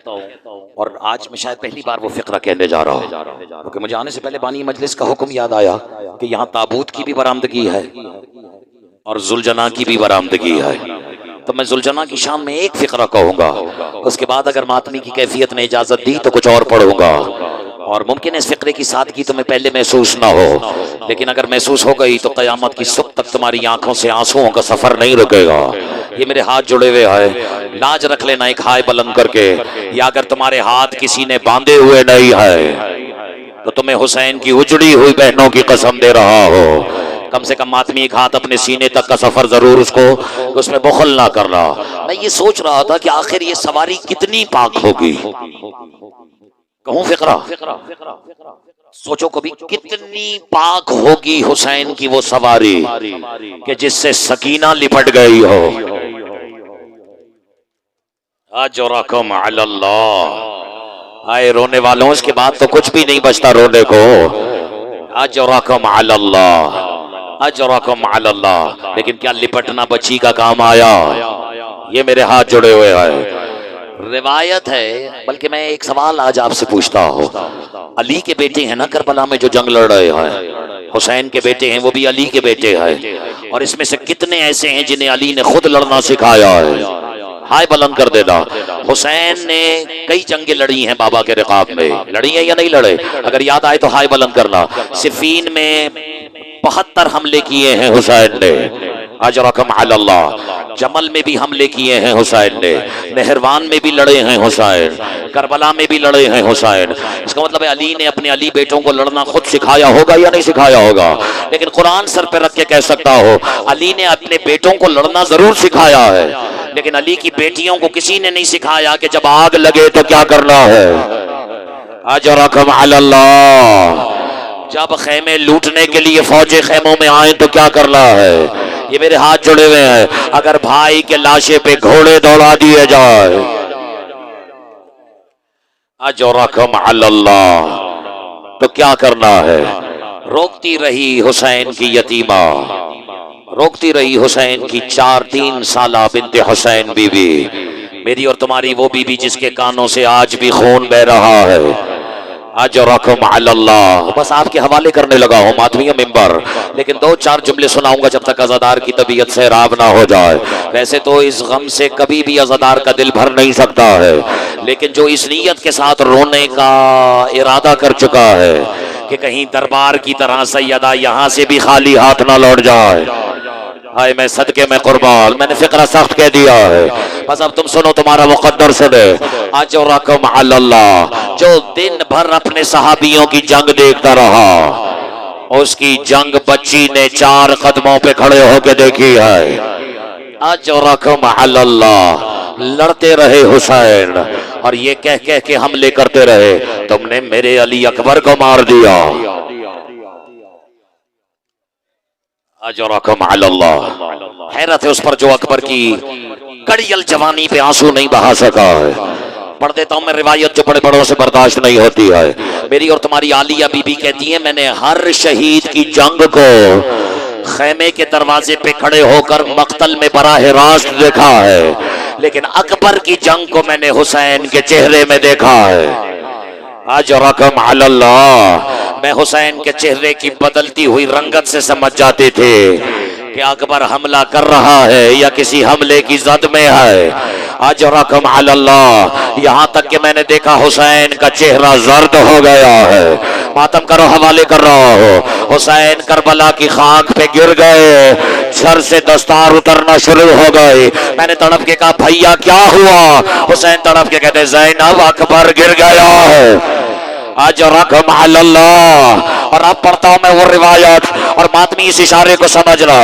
Speaker 1: और आज मैं शायद पहली बार वो फिक्रा कहने जा रहा हूँ, क्योंकि मुझे आने से पहले बानी मजलिस का हुक्म याद आया कि यहाँ ताबूत की भी बरामदगी है और जुलजना की भी बरामदगी है। तो मैं जुलजना की शाम में एक फिक्रा कहूँगा, उसके बाद अगर मातमी की कैफियत ने इजाजत दी तो कुछ और पढ़ूंगा, और मुमकिन है इस फिक्रे की सादगी तुम्हें पहले महसूस ना हो, लेकिन अगर महसूस हो गई तो क़यामत की सुबह तक तुम्हारी आंखों से आंसुओं का सफर नहीं रुकेगा। ये मेरे हाथ जुड़े हुए हैं, लाज रख लेना एक हाय बुलंद करके। या अगर तुम्हारे हाथ किसी ने बांधे हुए नहीं है तो तुम्हें हुसैन की उजड़ी हुई बहनों की कसम दे रहा हो, कम से कम आदमी एक हाथ अपने सीने तक का सफर जरूर उसको उसमें बुखल ना करना। मैं ये सोच रहा था कि आखिर ये सवारी कितनी पाक होगी। कहूं फिक्रा, सोचो कभी कितनी पाक होगी हुसैन की वो सवारी कि जिससे सकीना लिपट गई हो। अजरकुम अल्लाह, आए रोने वालों, इसके बाद तो कुछ भी नहीं बचता रोने को। अजरकुम अल्लाह, अजरकुम अल्लाह। लेकिन क्या लिपटना बच्ची का काम आया? ये मेरे हाथ जुड़े हुए हैं। रिवायत है, बल्कि मैं एक सवाल आज आपसे पूछता हूँ। अली के बेटे हैं ना करबला में जो जंग लड़ रहे हैं, हुसैन के बेटे हैं, वो भी अली के बेटे हैं। और इसमें से कितने ऐसे हैं जिन्हें अली ने खुद लड़ना सिखाया है? हाय बुलंद कर देना। हुसैन ने कई जंगें लड़ी हैं बाबा के रिकाब में, लड़ी है या नहीं लड़े? अगर याद आए तो हाय बुलंद करना। सिफीन में 72 हमले किए हैं हुसैन ने, अजरकुम अल्लाह। जमल में भी हमले किए हैं हुसैन ने, नहरवान में भी लड़े हैं हुसैन, करबला में भी लड़े हैं हुसैन। इसका मतलब है अली ने अपने अली बेटों को लड़ना खुद सिखाया होगा या नहीं सिखाया होगा? लेकिन कुरान सर पे रख के कह सकता हो, अली ने अपने बेटों को लड़ना जरूर सिखाया है, लेकिन अली की बेटियों को किसी ने नहीं सिखाया कि जब आग लगे तो क्या करना है। अजरकुम अल्लाह। जब खेमे लूटने के लिए फौजे खेमों में आए तो क्या करना है? ये मेरे हाथ जुड़े हुए हैं। अगर भाई के लाशे पे घोड़े दौड़ा दिए जाए, अजरकुम अल्लाह, तो क्या करना है? रोकती रही हुसैन की यतीमा, रोकती रही हुसैन की 3 साला बिन्ते हुसैन बीबी, मेरी और तुम्हारी वो बीबी जिसके कानों से आज भी खून बह रहा है। अजरकुम अल्लाह। बस आपके हवाले करने लगा हूँ मातमीय मिंबर, लेकिन 2-4 जुमले सुनाऊंगा जब तक अज़ादार की तबीयत सैराब ना हो जाए। वैसे तो इस गम से कभी भी अज़ादार का दिल भर नहीं सकता है, लेकिन जो इस नीयत के साथ रोने का इरादा कर चुका है कि कहीं दरबार की तरह सैयदा यहाँ से भी खाली हाथ ना लौट जाए, हाय मैं सदके में कुर्बान, मैंने फिक्रा सख्त कह दिया है। बस अब तुम सुनो, तुम्हारा मुकद्दर सुने। अजरकुम अल्लाह। जो दिन भर अपने सहाबियों की जंग देखता रहा, उसकी जंग बच्ची ने 4 कदमों पे खड़े होके देखी है। अजरकुम अल्लाह। लड़ते रहे हुसैन और ये कह कह के हमले करते रहे, तुमने मेरे अली अकबर को मार दिया। अजरकुम अल्लाह। हैरत है उस पर जो अकबर की कड़ियल जवानी पे आंसू नहीं बहा सका है। पढ़ देता हूं मैं रिवायत जो बड़े बड़ों से बर्दाश्त नहीं होती है। मेरी और तुम्हारी आलिया बीबी कहती है, मैंने हर शहीद की जंग को खेमे के दरवाजे पे खड़े होकर मक्तल में बराह रास्त देखा है, लेकिन अकबर की जंग को मैंने हुसैन के चेहरे में देखा है। अजरकुम अल्लाह। मैं हुसैन के चेहरे की बदलती हुई रंगत से समझ जाते थे कि अकबर हमला कर रहा है या किसी हमले की जद में है। अजरकुम अल्लाह। यहाँ तक कि मैंने देखा हुसैन का चेहरा जर्द हो गया है। मातम करो, हवाले कर रहा हो। हुसैन करबला की खाक पे गिर गए, सर से दस्तार उतरना शुरू हो गए। मैंने तड़प के कहा, भैया क्या हुआ? हुसैन तड़प के कहते, ज़ैनब अकबर गिर गया है। अजरकुम अल्लाह। और अब पढ़ता हूं मैं वो रिवायत और मातमी इस इशारे को समझना।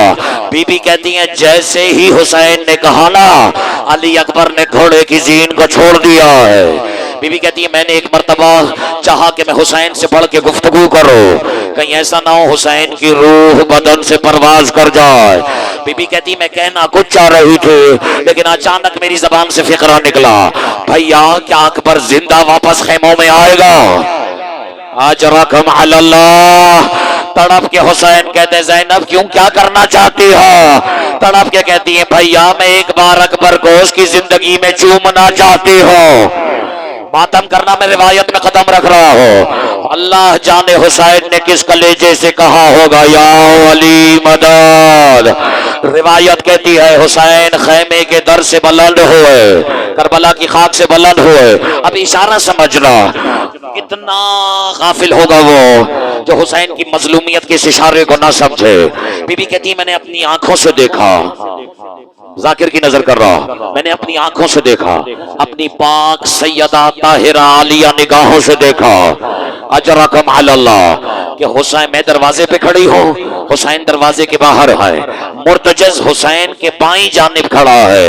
Speaker 1: बीबी कहती हैं, जैसे ही हुसैन ने कहा ना, अली अकबर ने घोड़े की जीन को छोड़ दिया है। बीबी कहती है, मैंने एक मर्तबा चाहा कि मैं हुसैन से बढ़ के गुफ्तगू करूं, कहीं ऐसा ना हो हुसैन की रूह बदन से परवाज कर जाए। बीबी कहती, मैं कहना कुछ चाह रही थी, लेकिन अचानक मेरी जबान से फिक्रा निकला, भैया क्या अकबर जिंदा वापस खेमों में आएगा? अजरकुम अल्लाह। तड़प के हुसैन कहते, ज़ैनब क्यों, क्या करना चाहती हो? तड़प के कहती है, भैया मैं एक बार अकबर को उसकी जिंदगी में चूमना चाहती हूँ। मातम करना मैं रिवायत में कदम रख रहा हूँ। अल्लाह जाने हुसैन ने किस कलेजे से कहा होगा, या अली मदद। रिवायत कहती है हुसैन खेमे के दर से बुलंद हुए, करबला की खाक से बुलंद हुए। अब इशारा समझना, कितना गाफिल होगा वो जो हुसैन की मजलूमियत के इस इशारे को ना समझे। बीबी कहती मैंने अपनी आंखों से देखा, जाकिर की नजर कर रहा, मैंने अपनी आंखों से देखा, अपनी पाक सैयदा ताहिरा आलिया निगाहों से देखा, अजरकम अल्लाह, कि हुसैन, मैं दरवाजे पे खड़ी हूँ, हुसैन दरवाजे के बाहर है, मुर्तजज हुसैन के बाईं जानिब खड़ा है,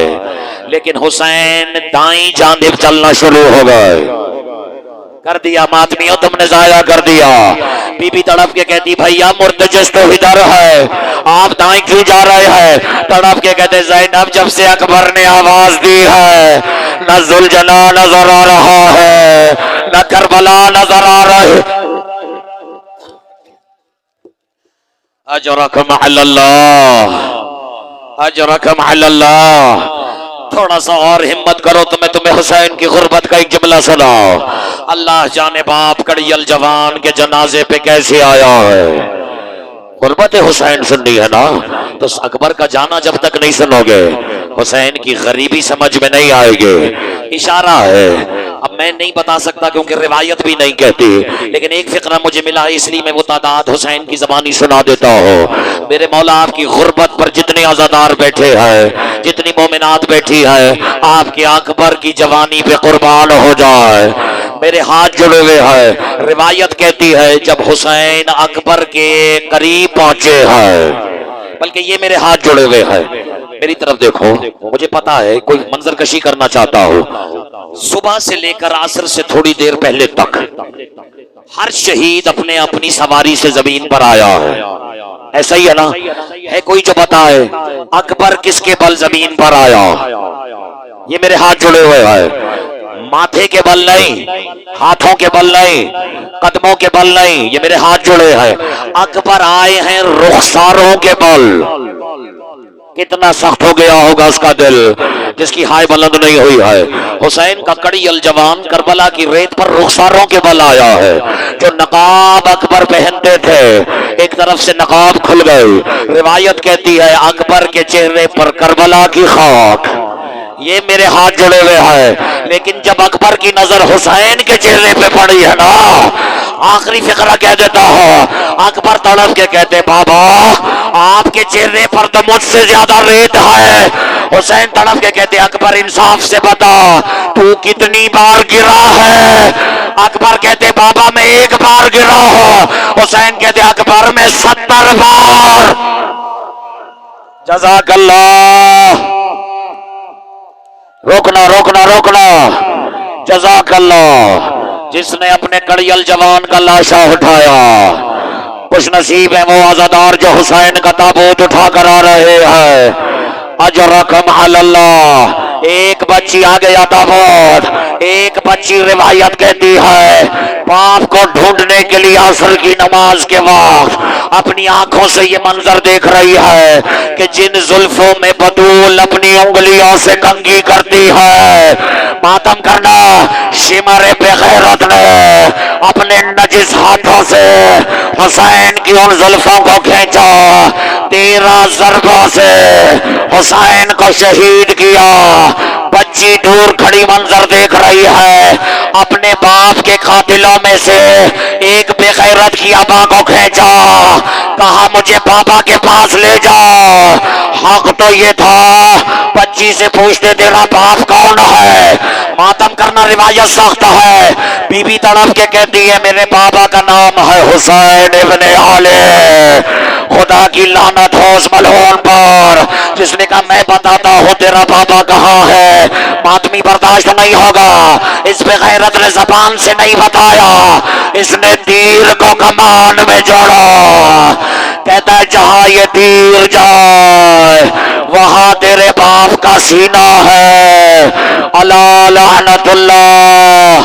Speaker 1: लेकिन हुसैन दाईं जानिब चलना शुरू हो गए। कर दिया मातमियों, तुमने जाया कर दिया। बीबी तड़प के कहती भैया मुर्तजस तो इधर है, आप दाएं क्यों जा रहे हैं? तड़प के कहते ज़ैनब जब से अकबर ने आवाज दी है, न जुलजना नजर आ रहा है, न करबला नजर आ रहे। अजरकम अल्लाह, अजरकम अल्लाह। थोड़ा सा और हिम्मत करो तो मैं तुम्हें हुसैन की गुर्बत का एक जुमला सुनाऊं। अल्लाह जाने बाप कड़ियल जवान के जनाजे पे कैसे आया है। गुर्बत हुसैन सुननी है ना, तो अकबर का जाना जब तक नहीं सुनोगे हुसैन की गरीबी समझ में नहीं आएगी। इशारा है, अब मैं नहीं बता सकता क्योंकि रिवायत भी नहीं कहती, लेकिन एक फिक्रा मुझे मिला है इसलिए मैं वो तादाद हुसैन की जबानी सुना देता हूँ। मेरे मौला आपकी गुर्बत पर जितने आजादार बैठे हैं, जितनी मोमिनात बैठी है, आपके अकबर की जवानी पे कुर्बान हो जाए। मेरे हाथ जुड़े हुए हैं। रिवायत कहती है जब हुसैन अकबर के करीब पहुंचे हैं, बल्कि ये मेरे हाथ जुड़े हुए हैं, मेरी तरफ देखो, मुझे पता है कोई मंजर कशी करना चाहता हो। सुबह से लेकर असर से थोड़ी देर पहले तक हर शहीद अपने अपनी सवारी से जमीन पर आया है, ऐसा ही है ना? है कोई जो बताए अकबर किसके बल जमीन पर आया? ये मेरे हाथ जुड़े हुए हैं। माथे के बल नहीं, हाथों के बल नहीं, कदमों के बल नहीं, ये मेरे हाथ जुड़े हैं। अकबर आए हैं रुखसारों के बल। कितना सख्त हो गया होगा उसका दिल जिसकी हाय बुलंद नहीं हुई है। हुसैन का कड़ी अल जवान करबला की रेत पर रुखसारों के बल आया है। जो नकाब अकबर पहनते थे, एक तरफ से नकाब खुल गई। रिवायत कहती है अकबर के चेहरे पर करबला की खाक। ये मेरे हाथ जुड़े हुए हैं, लेकिन जब अकबर की नजर हुसैन के चेहरे पे पड़ी है ना, आखिरी फिक्रा कह देता हूँ, अकबर तड़प के कहते बाबा आपके चेहरे पर तो मुझसे ज्यादा रेत है। हुसैन तड़प के कहते अकबर इंसाफ से बता तू कितनी बार गिरा है? अकबर कहते बाबा मैं एक बार गिरा हूँ। हुसैन कहते अकबर मैं 70 बार। जज़ाकल्लाह। रोकना रोकना रोकना। जज़ाकल्लाह। जिसने अपने कड़ियल जवान का लाशा उठाया, खुश नसीब है वो आजादार जो हुसैन का ताबूत उठा कर आ रहे हैं। अजरकम अल्लाह। एक बच्ची आ गया ताबूत, एक बच्ची रिवायत कहती है बाप को ढूंढने के लिए असर की नमाज के वक्त अपनी आंखों से ये मंजर देख रही है कि जिन जुल्फों में बतूल अपनी उंगलियों से कंघी करती है, मातम करना। शिमरे बेगैरत ने अपने नजिस हाथों से हुसैन की उन जुल्फों को खींचा, 13 ज़रबों से हुसैन को शहीद किया। बच्ची दूर खड़ी मंजर देख रही है, अपने बाप के कातिलों में से एक बेगैरत की अबा को खींचा, कहा मुझे बाबा के पास ले जाओ। हक तो ये था बच्ची से पूछते तेरा बाप कौन है? मातम करना रिवायत सख्त है। बीबी तड़प के कहती है मेरे बाबा का नाम है हुसैन इब्ने आले। खुदा की लानत हो उस मलऊन पर जिसने कहा मैं बताता हूँ तेरा बाबा कहाँ है। मातमी बर्दाश्त नहीं होगा, इस बेगैरत ने जबान से नहीं बताया, इसने तीर को कमान में जोड़ा। कहता है जहां ये तीर जाए वहां तेरे बाप का सीना है। अला लानतुल्लाह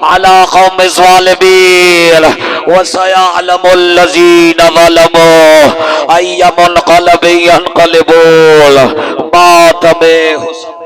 Speaker 1: अला कौम ज़ालिमीन व सयअलमुल लज़ीना ज़लमू अय्य मुनक़लिबिन यनक़लिबून। मातमे हुसैन।